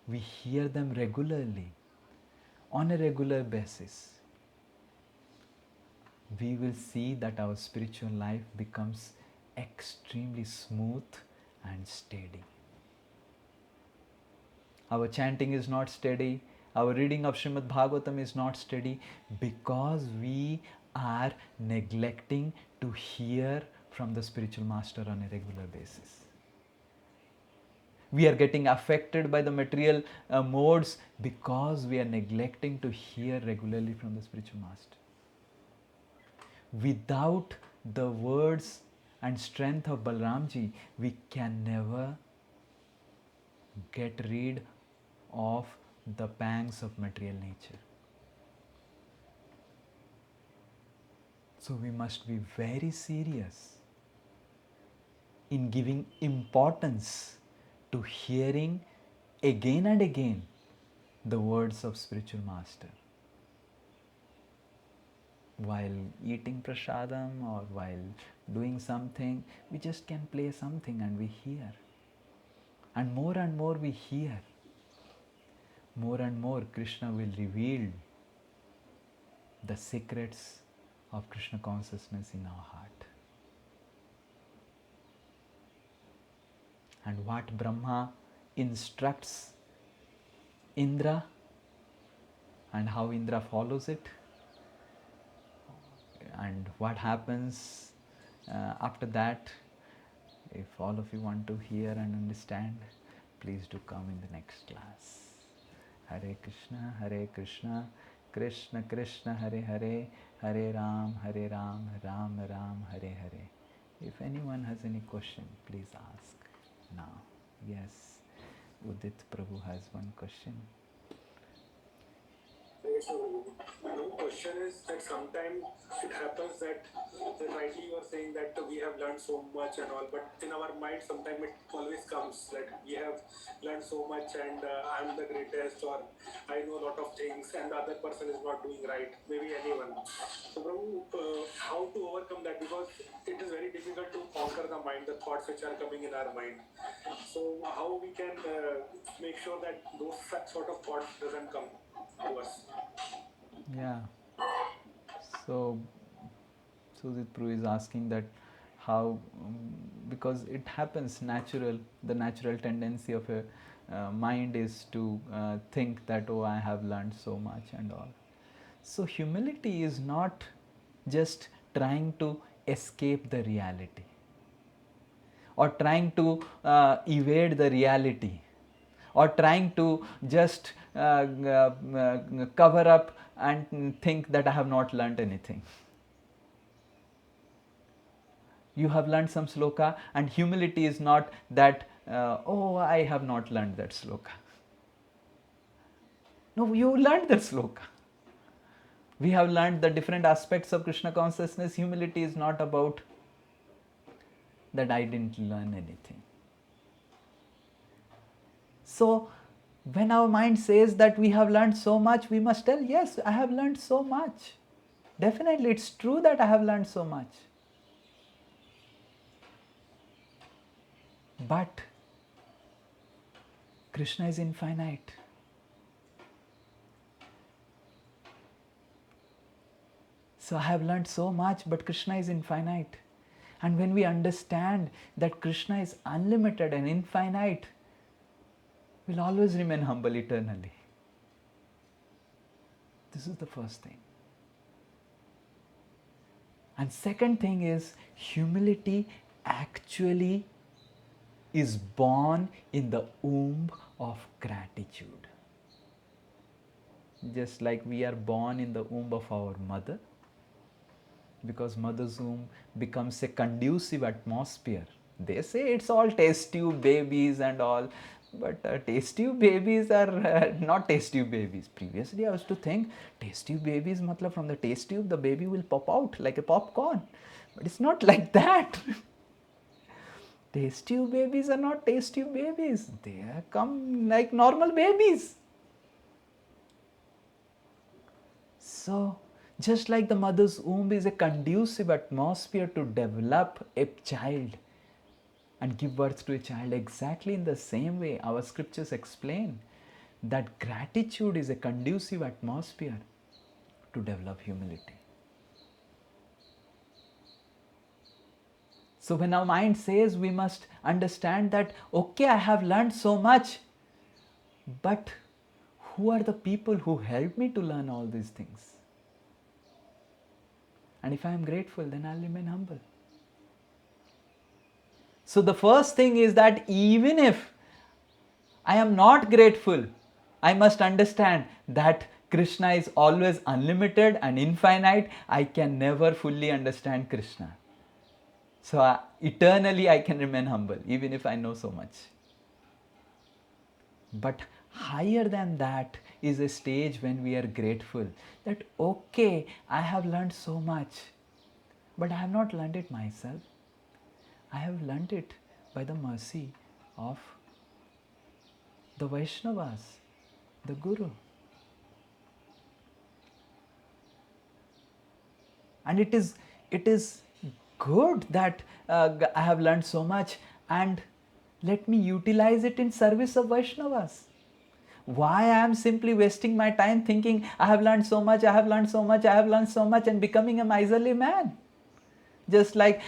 we hear them regularly, on a regular basis. We will see that our spiritual life becomes extremely smooth and steady. Our chanting is not steady, our reading of Srimad Bhagavatam is not steady because we are neglecting to hear from the spiritual master on a regular basis. We are getting affected by the material modes because we are neglecting to hear regularly from the spiritual master. Without the words and strength of Balramji, we can never get rid of the pangs of material nature. So we must be very serious in giving importance to hearing again and again the words of spiritual master. while eating prasadam or while doing something, we just can play something and we hear. And more we hear, more and more Krishna will reveal the secrets of Krishna consciousness in our heart. And what Brahma instructs Indra and how Indra follows it, and what happens after that. If all of you want to hear and understand, please do come in the next class. Hare Krishna, Krishna Krishna, Hare Hare, Hare Ram, Ram Ram, Hare Hare. If anyone has any question, please ask now. Yes, Udit Prabhu has one question. So my question is that sometimes it happens that rightly you are saying that we have learned so much and all, but in our mind sometimes it always comes that we have learned so much and I'm the greatest, or I know a lot of things and the other person is not doing right, maybe anyone. So Prabhu, how to overcome that, because it is very difficult to conquer the mind, the thoughts which are coming in our mind. So how we can make sure that those sort of thoughts doesn't come to us? Yeah. So Sudit Prabhu is asking that how, because it happens natural, the natural tendency of a mind is to think that, oh, I have learned so much and all. So humility is not just trying to escape the reality or trying to evade the reality or trying to just cover up and think that I have not learnt anything. You have learned some sloka, and humility is not that, oh, I have not learned that sloka. No, you learned that sloka. We have learned the different aspects of Krishna consciousness. Humility is not about that I didn't learn anything. So, when our mind says that we have learned so much, we must tell, yes, I have learned so much. Definitely, it's true that I have learned so much. But Krishna is infinite. So I have learned so much, but Krishna is infinite. And when we understand that Krishna is unlimited and infinite, we'll always remain humble eternally. This is the first thing. And second thing is, humility actually is born in the womb of gratitude. Just like we are born in the womb of our mother, because mother's womb becomes a conducive atmosphere. They say it's all test tube babies and all, but test tube babies are not test tube babies. Previously I used to think test tube babies matlab from the test tube the baby will pop out like a popcorn, but it's not like that. Test tube babies are not test tube babies, they come like normal babies. So just like the mother's womb is a conducive atmosphere to develop a child and give birth to a child, exactly in the same way our scriptures explain that gratitude is a conducive atmosphere to develop humility. So when our mind says, we must understand that, okay, I have learned so much, but who are the people who helped me to learn all these things? And if I am grateful, then I'll remain humble. So the first thing is that even if I am not grateful, I must understand that Krishna is always unlimited and infinite. I can never fully understand Krishna. So eternally I can remain humble, even if I know so much. But higher than that is a stage when we are grateful that, okay, I have learned so much, but I have not learned it myself. I have learned it by the mercy of the Vaishnavas, the Guru. And it is good that I have learned so much, and let me utilize it in service of Vaishnavas. Why I am simply wasting my time thinking I have learned so much, I have learned so much, I have learned so much, and becoming a miserly man? Just like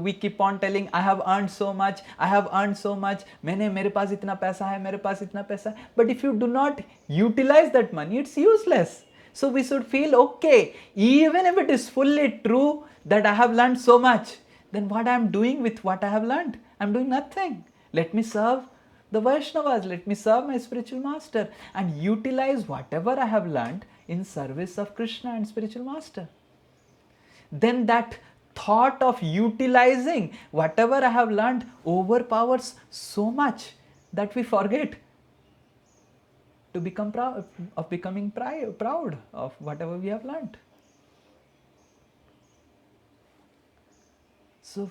we keep on telling, I have earned so much, I have earned so much, मेरे पास इतना पैसा है, मेरे पास इतना पैसा है. But if you do not utilize that money, it's useless. So we should feel okay, even if it is fully true that I have learned so much, then what I am doing with what I have learned? I am doing nothing. Let me serve the Vaishnavas, let me serve my spiritual master and utilize whatever I have learned in service of Krishna and spiritual master. Then that thought of utilizing whatever I have learned overpowers so much that we forget to become proud of becoming proud of whatever we have learned. So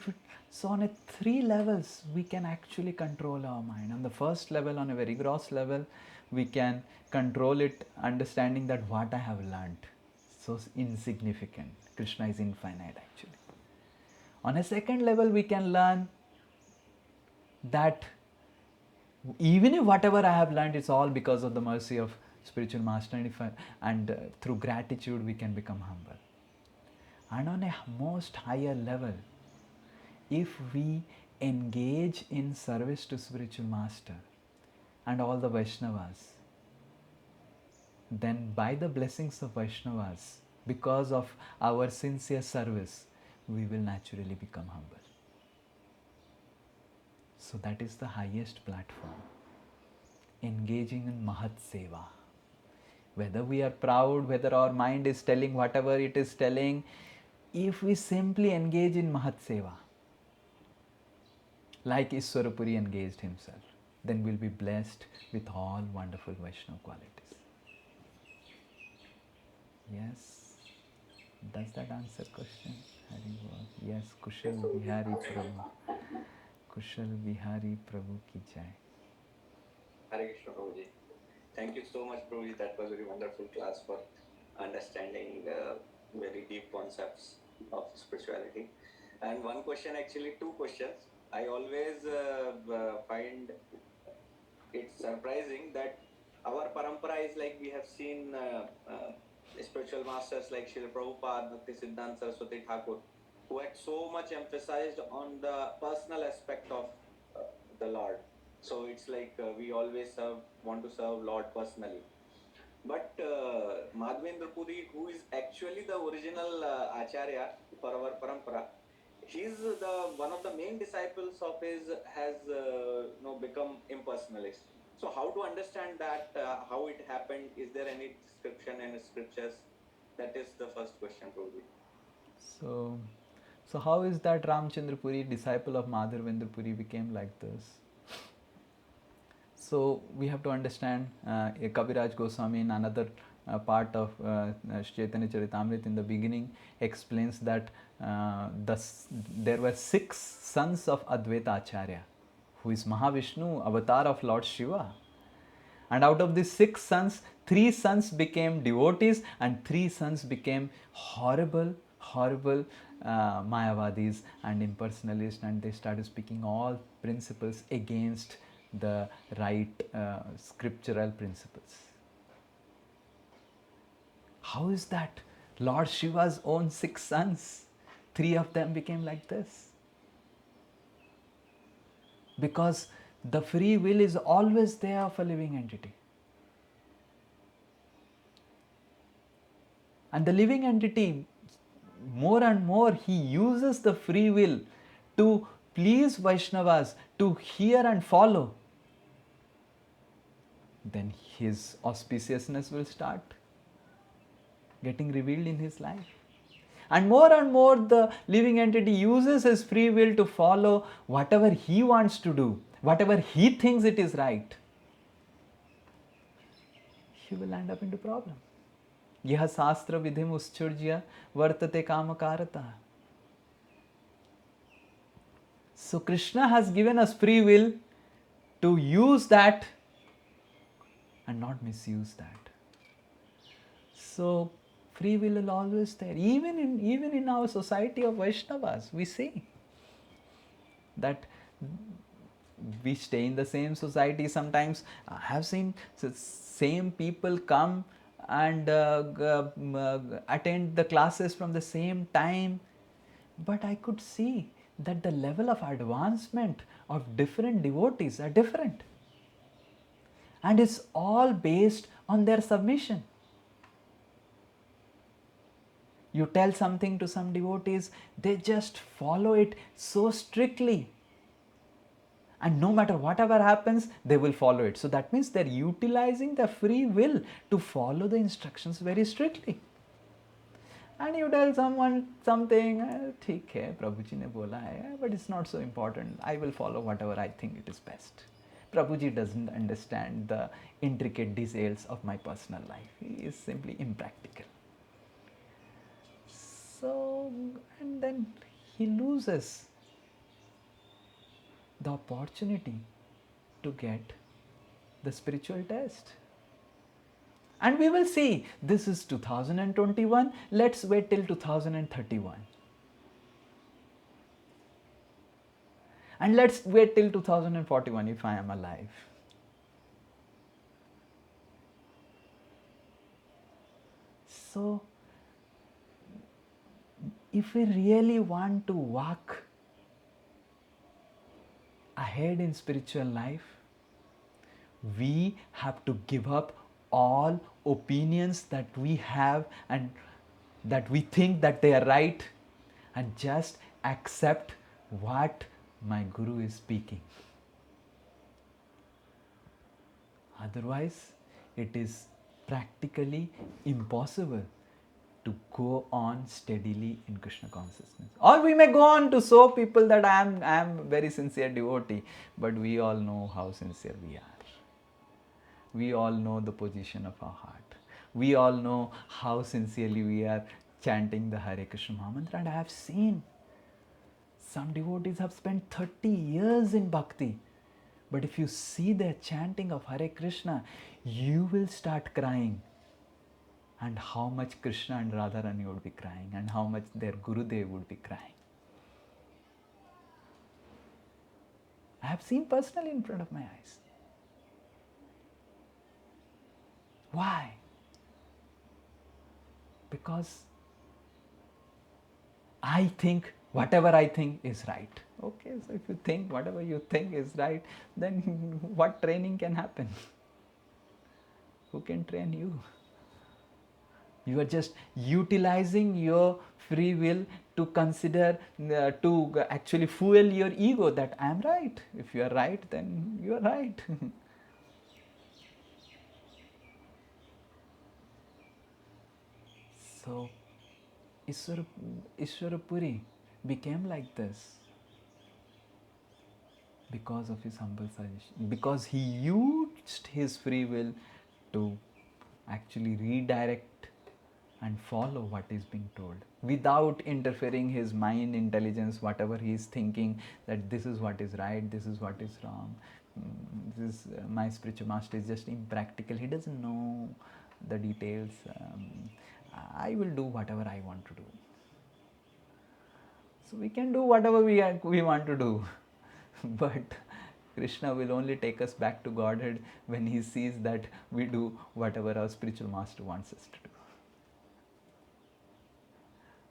on a 3 levels we can actually control our mind. On the first level, on a very gross level, we can control it, understanding that what I have learned so insignificant. Krishna is infinite actually. On a second level, we can learn that even if whatever I have learned is all because of the mercy of spiritual master, and through gratitude we can become humble. And on a most higher level, if we engage in service to spiritual master and all the Vaishnavas, then by the blessings of Vaishnavas, because of our sincere service, we will naturally become humble. So that is the highest platform, engaging in Mahat Seva. Whether we are proud, whether our mind is telling whatever it is telling, if we simply engage in Mahat Seva, like Iswarapuri engaged himself, then we'll be blessed with all wonderful Vaishnava qualities. Yes? Does that answer question? Yes, Kushal Bihari Prabhu. Kushal Bihari Prabhu ki jai. Hare Krishna, Prabhuji. Thank you so much, Prabhuji. That was a very wonderful class for understanding very deep concepts of spirituality. And one question, actually 2 questions. I always find it surprising that our parampara is like, we have seen spiritual masters like Srila Prabhupada, Bhakti Siddhanta Saraswati Thakur, who had so much emphasized on the personal aspect of the Lord. So it's like we always want to serve Lord personally. But Madhavendra Puri, who is actually the original Acharya for our parampara, he's one of the main disciples of his, has become impersonalist. So how to understand that, how it happened? Is there any description in scriptures? That is the first question, Prabhuji. So how is that Ramchandra Puri, disciple of Madhavendra Puri, became like this? So we have to understand, Kaviraj Goswami in another part of Chaitanya Charitamrita in the beginning explains that there were 6 sons of Advaita Acharya, who is Mahavishnu, avatar of Lord Shiva. And out of these 6 sons, 3 sons became devotees and 3 sons became horrible Mayavadis and impersonalists, and they started speaking all principles against the right scriptural principles. How is that? Lord Shiva's own 6 sons, 3 of them became like this. Because the free will is always there of a living entity. And the living entity, more and more, he uses the free will to please Vaishnavas, to hear and follow. Then his auspiciousness will start getting revealed in his life. And more the living entity uses his free will to follow whatever he wants to do, whatever he thinks it is right. He will end up into problem. Yaha sastra vidhim uschurjya vartate kamakarata. So Krishna has given us free will to use that and not misuse that. So Free will is always there. Even in our society of Vaishnavas, we see that we stay in the same society. Sometimes I have seen same people come and attend the classes from the same time, but I could see that the level of advancement of different devotees are different, and it's all based on their submission. You tell something to some devotees, they just follow it so strictly, and no matter whatever happens, they will follow it. So that means they're utilizing their free will to follow the instructions very strictly. And you tell someone something, ठीक है, Prabhuji ने बोला है, but it's not so important. I will follow whatever I think it is best. Prabhuji doesn't understand the intricate details of my personal life. He is simply impractical. So, and then he loses the opportunity to get the spiritual test. And we will see, this is 2021, let's wait till 2031. And let's wait till 2041 if I am alive. So, if we really want to walk ahead in spiritual life, we have to give up all opinions that we have and that we think that they are right, and just accept what my Guru is speaking. Otherwise, it is practically impossible to go on steadily in Krishna consciousness. Or we may go on to show people that I am very sincere devotee, but we all know how sincere we are. We all know the position of our heart. We all know how sincerely we are chanting the Hare Krishna Mahamantra. And I have seen some devotees have spent 30 years in bhakti. But if you see their chanting of Hare Krishna, you will start crying. And how much Krishna and Radharani would be crying, and how much their Gurudev would be crying. I have seen personally in front of my eyes. Why? Because I think whatever I think is right. Okay, so if you think whatever you think is right, then what training can happen? Who can train you? You are just utilizing your free will to consider, to actually fuel your ego that I am right. If you are right, then you are right. So, Ishwarapuri became like this because of his humble suggestion, because he used his free will to actually redirect and follow what is being told without interfering his mind, intelligence, whatever he is thinking, that this is what is right, this is what is wrong. My spiritual master is just impractical, he doesn't know the details. I will do whatever I want to do. So we can do whatever we want to do, but Krishna will only take us back to Godhead when he sees that we do whatever our spiritual master wants us to do.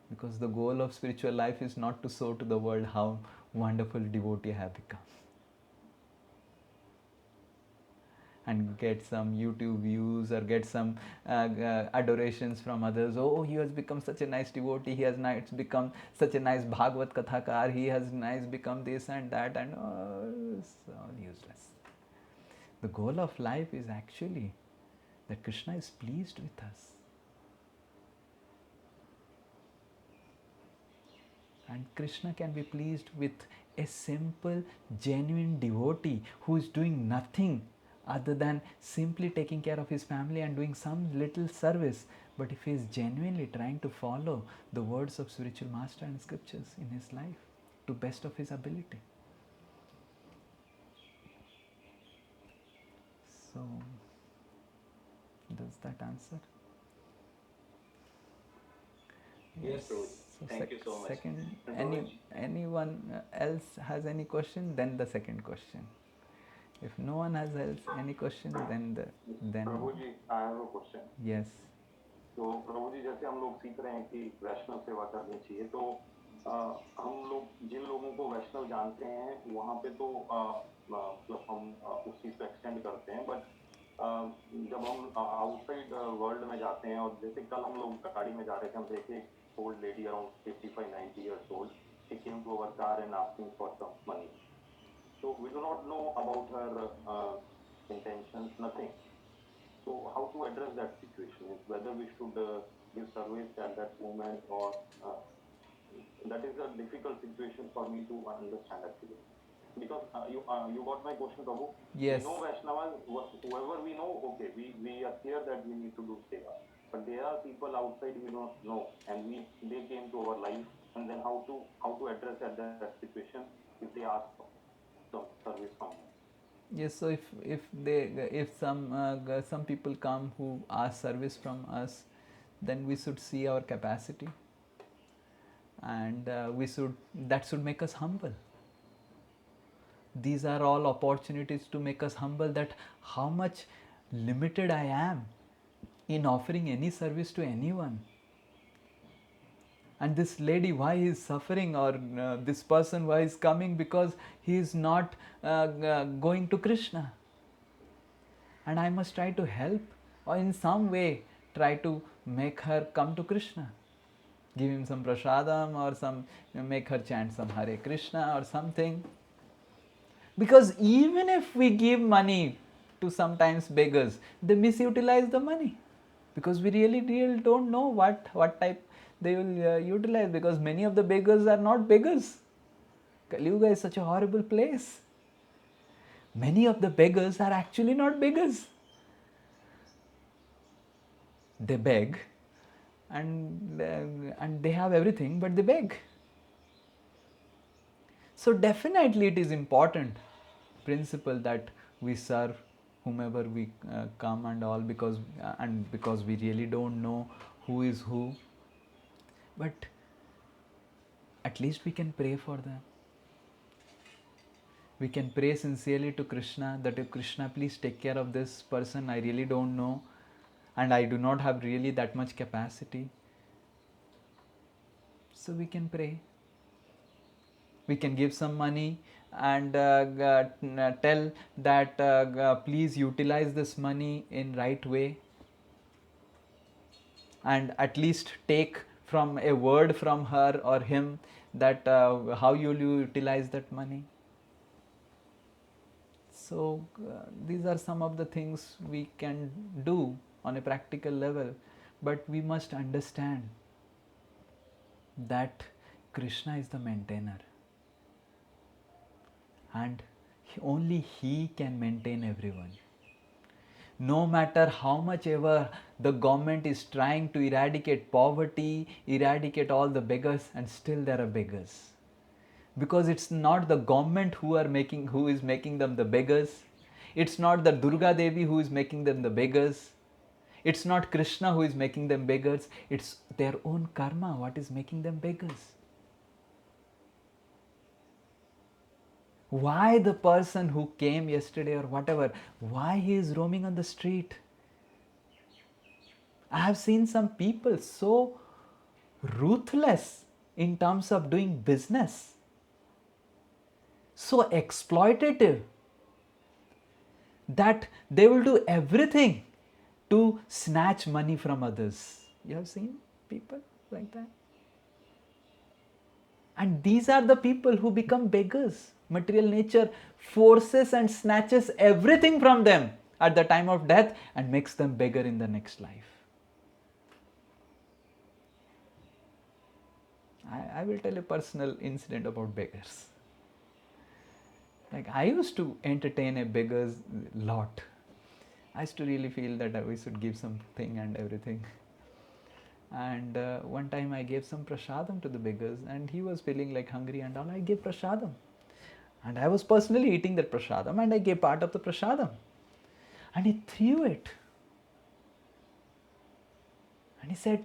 Because the goal of spiritual life is not to show to the world how wonderful devotee I have become and get some YouTube views or get some adorations from others. Oh, he has become such a nice devotee, he has become such a nice Bhagavad Kathakar, he has become this and that, and it's all useless. The goal of life is actually that Krishna is pleased with us. And Krishna can be pleased with a simple, genuine devotee who is doing nothing other than simply taking care of his family and doing some little service. But if he is genuinely trying to follow the words of spiritual master and scriptures in his life to best of his ability. So, does that answer? Yes, Prabhuji. So Thank you so much. second, And Prabhuji, anyone else has any question? Then the second question. If no one has else any question, then Prabhu ji, I have a question. yes. तो प्रभु जी, जैसे हम लोग सीख रहे हैं कि वैष्णव सेवा करनी चाहिए, तो हम लोग जिन लोगों को वैष्णव जानते हैं वहाँ पे तो मतलब हम उस चीज़ को एक्सटेंड करते हैं, बट जब हम आउटसाइड वर्ल्ड में जाते हैं, और जैसे कल हम लोग गाड़ी में जा रहे थे, हम देखे old lady around 85-90 years old. She came to our car and asking for some money. So we do not know about her intentions, nothing. So how to address that situation is whether we should give service at that moment, or that is a difficult situation for me to understand actually. Because you got my question, Prabhu. Yes. We know Vaishnavas, whoever we know, okay, we are clear that we need to do seva. But there are people outside we don't know, and they came to our life, and then how to address at that situation if they ask for some service from us. Yes, so if some people come who ask service from us, then we should see our capacity, and that should make us humble. These are all opportunities to make us humble, that how much limited I am in offering any service to anyone. And this lady, why he is suffering, or this person why is coming, because he is not going to Krishna, and I must try to help, or in some way try to make her come to Krishna, give him some prasadam, or make her chant some Hare Krishna or something. Because even if we give money to sometimes beggars, they misutilize the money, because we really don't know what type they will utilize, because many of the beggars are not beggars. Kali Yuga is such a horrible place. Many of the beggars are actually not beggars. They beg, and they have everything, but they beg. So definitely it is important principle that we serve whomever we come and all, because we really don't know who is who, but at least we can pray for them. We can pray sincerely to Krishna that, if Krishna, please take care of this person, I really don't know, and I do not have really that much capacity. So we can pray. We can give some money and tell that please utilize this money in right way, and at least take from a word from her or him that how you will utilize that money. So these are some of the things we can do on a practical level, but we must understand that Krishna is the maintainer, and only he can maintain everyone. No matter how much ever the government is trying to eradicate poverty, eradicate all the beggars, and still there are beggars. Because it's not the government who is making them the beggars. It's not the Durga Devi who is making them the beggars. It's not Krishna who is making them beggars. It's their own karma what is making them beggars. Why the person who came yesterday or whatever, why he is roaming on the street? I have seen some people so ruthless in terms of doing business, so exploitative, that they will do everything to snatch money from others. You have seen people like that? And these are the people who become beggars. Material nature forces and snatches everything from them at the time of death and makes them beggar in the next life. I will tell a personal incident about beggars. Like, I used to entertain a beggars lot. I used to really feel that we should give something and everything. And one time I gave some prasadam to the beggars, and he was feeling like hungry and all. I gave prasadam. And I was personally eating that prasadam, and I gave part of the prasadam. And he threw it. And he said,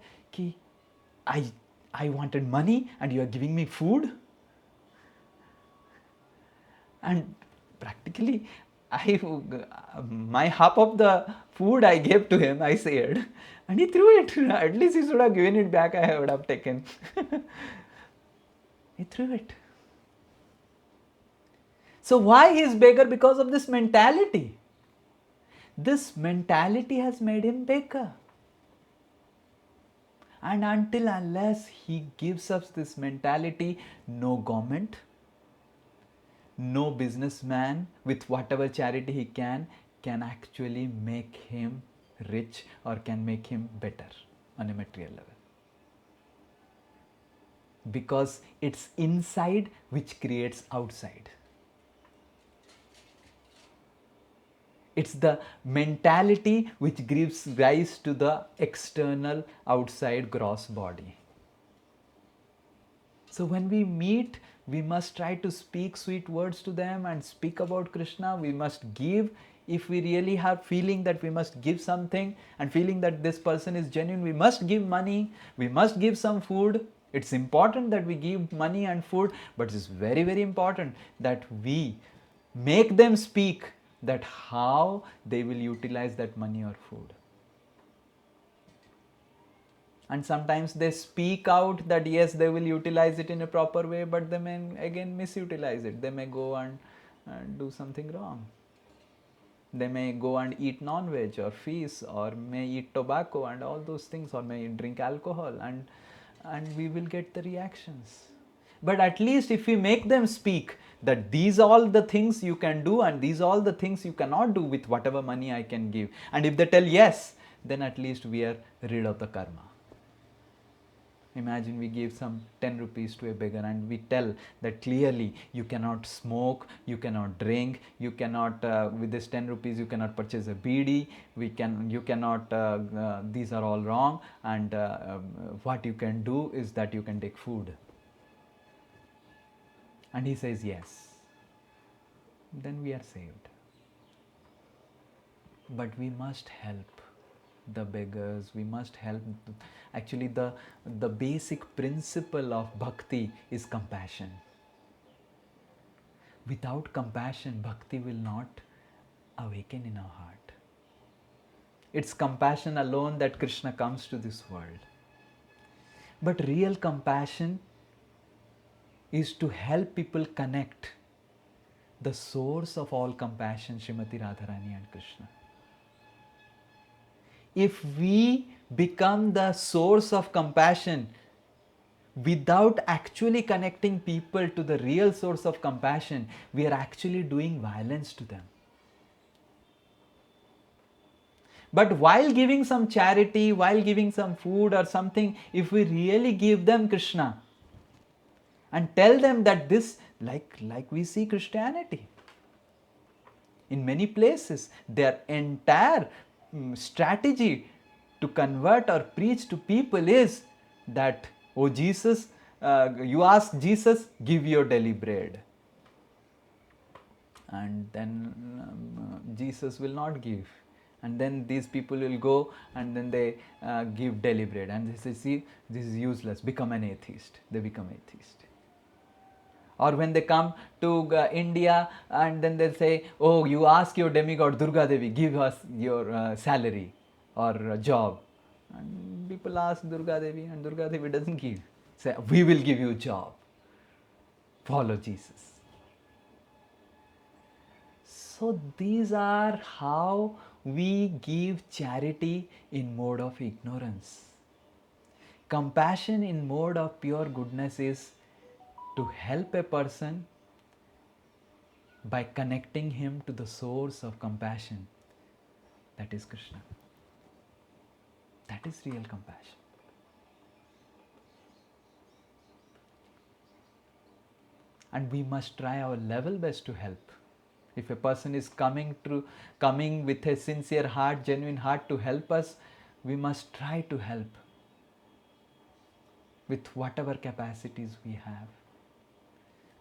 I I wanted money and you are giving me food? And practically, my half of the food I gave to him, I said, and he threw it. At least he should have given it back, I would have taken. He threw it. So why he is beggar? Because of this mentality. This mentality has made him beggar. And until unless he gives us this mentality, no government, no businessman with whatever charity he can actually make him rich or can make him better on a material level. Because it's inside which creates outside. It's the mentality which gives rise to the external outside gross body. So when we meet, we must try to speak sweet words to them and speak about Krishna. We must give. If we really have feeling that we must give something and feeling that this person is genuine, we must give money, we must give some food. It's important that we give money and food, but it's very, very important that we make them speak that how they will utilize that money or food. And sometimes they speak out that yes, they will utilize it in a proper way, but they may again misutilize it. They may go and do something wrong. They may go and eat non-veg or fish, or may eat tobacco and all those things, or may drink alcohol, and we will get the reactions. But at least if we make them speak that these all the things you can do and these all the things you cannot do with whatever money I can give, and if they tell yes, then at least we are rid of the karma. Imagine we give some 10 rupees to a beggar and we tell that clearly you cannot smoke, you cannot drink, you cannot, with this 10 rupees you cannot purchase a BD, you cannot, these are all wrong, and what you can do is that you can take food. And he says yes. Then we are saved. But we must help the beggars, we must help. Actually, the basic principle of bhakti is compassion. Without compassion, bhakti will not awaken in our heart. It's compassion alone that Krishna comes to this world. But real compassion is to help people connect the source of all compassion, Srimati Radharani and Krishna. If we become the source of compassion without actually connecting people to the real source of compassion, we are actually doing violence to them. But while giving some charity, while giving some food or something, if we really give them Krishna and tell them that this, like we see Christianity, in many places, their entire strategy to convert or preach to people is that, oh Jesus, you ask Jesus, give your daily bread. And then Jesus will not give. And then these people will go and then they give daily bread. And they say, see, this is useless, become an atheist. They become atheist. Or when they come to India and then they say, oh, you ask your demigod Durga Devi, give us your salary or job. And people ask Durga Devi and Durga Devi doesn't give. Say, we will give you a job. Follow Jesus. So these are how we give charity in mode of ignorance. Compassion in mode of pure goodness is to help a person by connecting him to the source of compassion, that is Krishna. That is real compassion. And we must try our level best to help. If a person is coming with a sincere heart, genuine heart to help us, we must try to help with whatever capacities we have.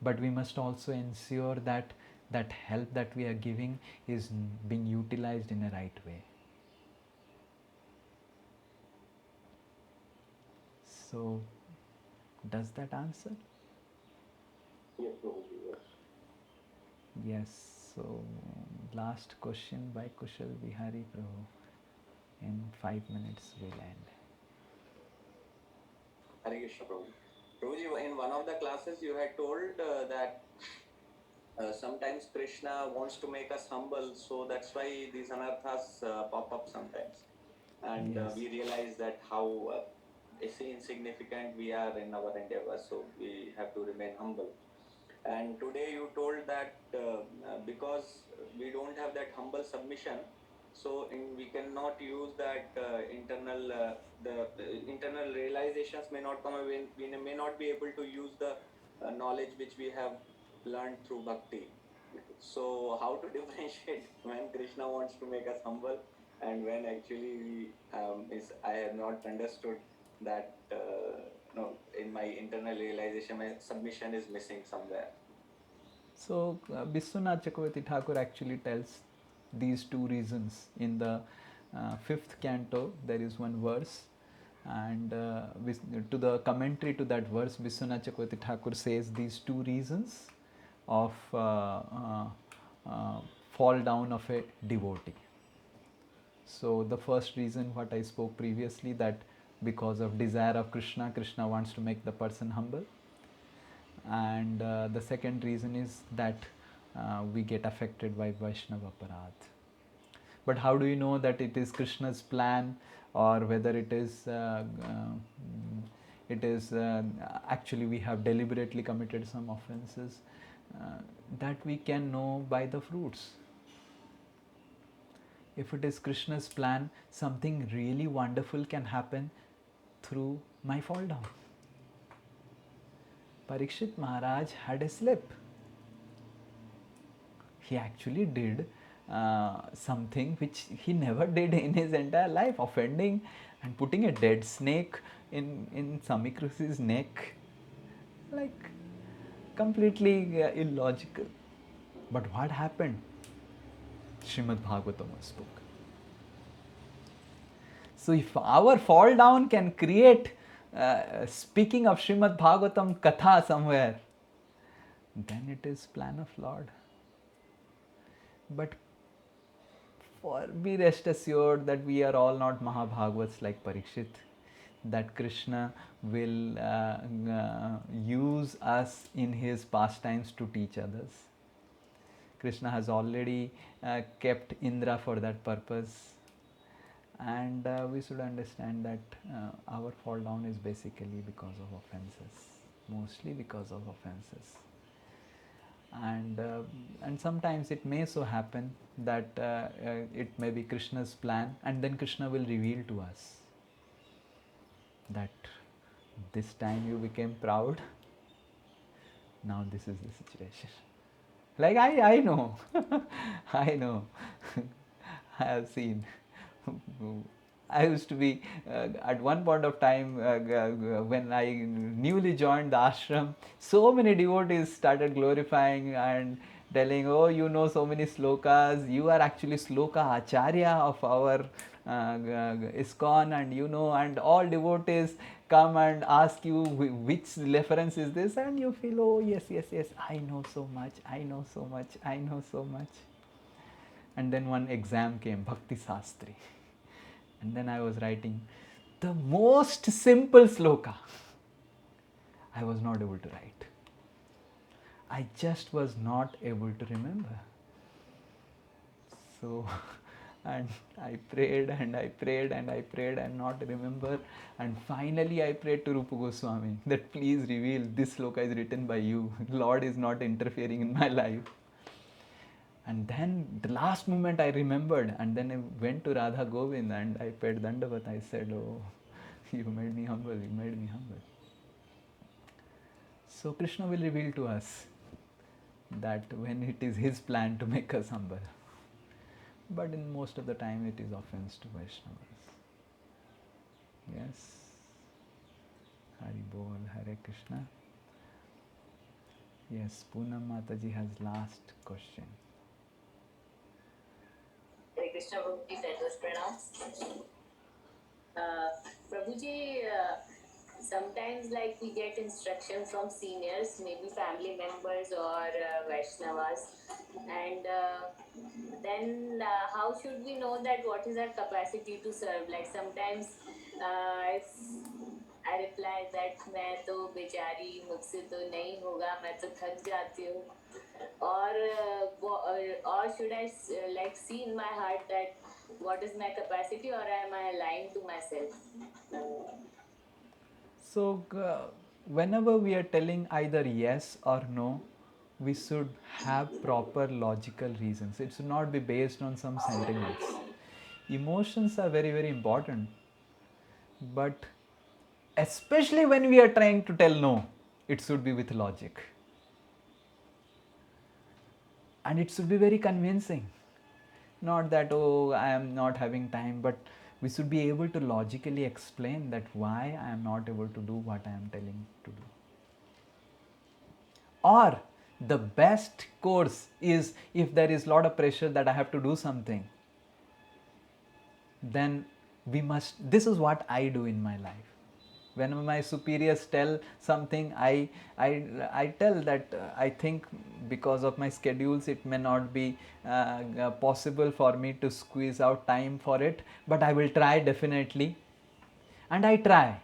But we must also ensure that that help that we are giving is being utilized in a right way. So Does that answer? Yes, Prabhuji, yes. Yes. So last question by Kushal Bihari Prabhu. In 5 minutes we'll end. Hare Krishna Prabhu. Prabhuji, in one of the classes you had told that sometimes Krishna wants to make us humble, so that's why these anarthas pop up sometimes. And Yes. we realize that how insignificant we are in our endeavor, so we have to remain humble. And today you told that because we don't have that humble submission, so we cannot use that the internal realizations may not come. We may not be able to use the knowledge which we have learned through bhakti. So how to differentiate when Krishna wants to make us humble and when actually I have not understood that no, in my internal realization my submission is missing somewhere. So Biswanath Chakravarti Thakur actually tells these two reasons in the 5th canto. There is one verse, and to the commentary to that verse, Biswanath Chakravarti Thakur says these two reasons of fall down of a devotee. So the first reason, what I spoke previously, that because of desire of Krishna, Krishna wants to make the person humble. And the second reason is that we get affected by Vaishnava Aparadh. But how do you know that it is Krishna's plan, or whether it is actually we have deliberately committed some offenses? That we can know by the fruits. If it is Krishna's plan, something really wonderful can happen through my fall down. Parikshit Maharaj had a slip. He actually did something which he never did in his entire life, offending and putting a dead snake in Samikrusi's neck. Like, completely illogical. But what happened? Srimad Bhagavatam spoke. So if our fall down can create speaking of Srimad Bhagavatam Katha somewhere, then it is plan of Lord. But be rest assured that we are all not Mahabhagavats like Parikshit, that Krishna will use us in his pastimes to teach others. Krishna has already kept Indra for that purpose. And we should understand that our fall down is basically because of offenses, mostly because of offenses. And sometimes it may so happen that it may be Krishna's plan, and then Krishna will reveal to us that this time you became proud, now this is the situation. Like I know, I know, I have seen. I used to be at one point of time when I newly joined the ashram, so many devotees started glorifying and telling, oh, you know so many slokas, you are actually sloka acharya of our ISKCON, and you know, and all devotees come and ask you which reference is this, and you feel, oh yes, I know so much, I know so much, I know so much. And then one exam came, Bhakti Sastri. And then I was writing the most simple sloka. I was not able to write. I just was not able to remember. So, and I prayed and I prayed and I prayed and not remember. And finally I prayed to Rupa Goswami that please reveal this sloka is written by you. Lord is not interfering in my life. And then the last moment I remembered, and then I went to Radha Govind and I paid Dandavat. I said, oh, you made me humble, you made me humble. So Krishna will reveal to us that when it is his plan to make us humble. But in most of the time it is offense to Vaishnavas. Yes. Hari Bol, Hare Krishna. Yes, Poonam Mataji has last question. Hare Krishna Prabhuji, Fedor's pranams. Prabhuji, sometimes like we get instruction from seniors, maybe family members or Vaishnavas, and then how should we know that what is our capacity to serve? Like sometimes if I reply that मैं तो बेचारी मुझसे तो नहीं होगा मैं तो थक जाती हूँ or should I like see in my heart that what is my capacity or am I lying to myself? So, whenever we are telling either yes or no, we should have proper logical reasons. It should not be based on some sentiments. Emotions are very, very important, but especially when we are trying to tell no, it should be with logic. And it should be very convincing. Not that, oh, I am not having time, but we should be able to logically explain that why I am not able to do what I am telling to do. Or the best course is if there is a lot of pressure that I have to do something, then we must, this is what I do in my life. When my superiors tell something, I tell that I think because of my schedules it may not be possible for me to squeeze out time for it, but I will try definitely. And I try.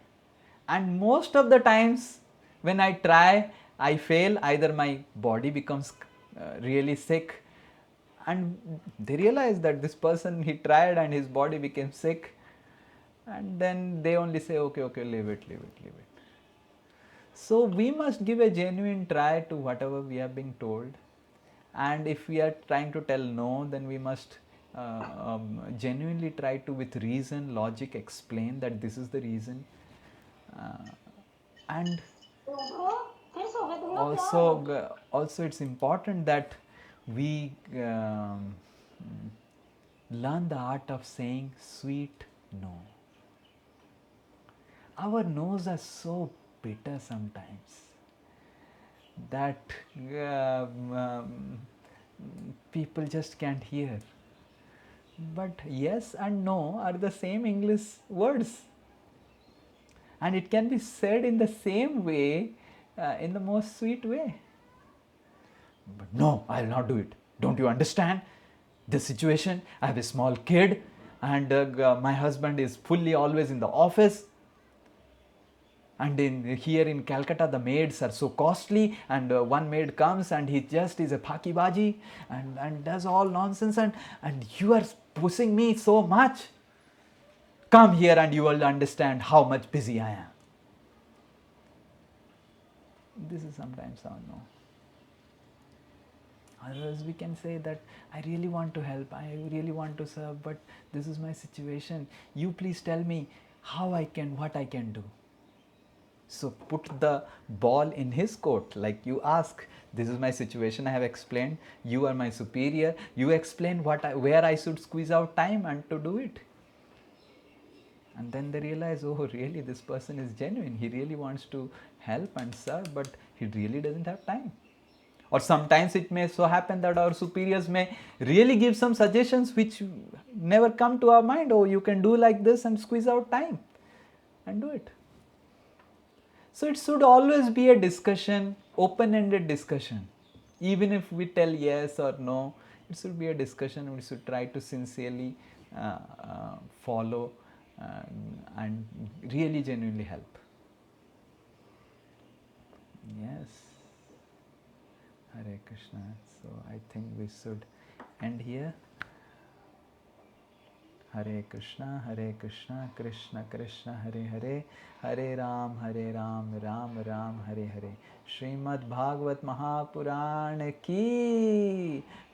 And most of the times when I try, I fail. Either my body becomes really sick, and they realize that this person, he tried and his body became sick, and then they only say, okay, okay, leave it, leave it, leave it. So we must give a genuine try to whatever we are being told, and if we are trying to tell no, then we must genuinely try to, with reason, logic, explain that this is the reason. And also it's important that we learn the art of saying sweet no. Our no's are so bitter sometimes that people just can't hear. But yes and no are the same English words, and it can be said in the same way, in the most sweet way. But no, I'll not do it. Don't you understand the situation? I have a small kid, and my husband is fully always in the office. And here in Calcutta, the maids are so costly, and one maid comes and he just is a phakibaji and does all nonsense, and you are pushing me so much. Come here and you will understand how much busy I am. This is sometimes our no. Otherwise, we can say that I really want to help, I really want to serve, but this is my situation. You please tell me how I can, what I can do. So put the ball in his court, like you ask, this is my situation, I have explained, you are my superior, you explain where I should squeeze out time and to do it. And then they realize, oh really, this person is genuine, he really wants to help and serve, but he really doesn't have time. Or sometimes it may so happen that our superiors may really give some suggestions which never come to our mind. Oh, you can do like this and squeeze out time and do it. So it should always be a discussion, open-ended discussion. Even if we tell yes or no, it should be a discussion. We should try to sincerely follow and really genuinely help. Yes. Hare Krishna. So I think we should end here. Hare Krishna, Krishna Krishna, Hare Hare, Hare Ram, Ram Ram, Hare Hare. Srimad Bhagavad Mahapuran ki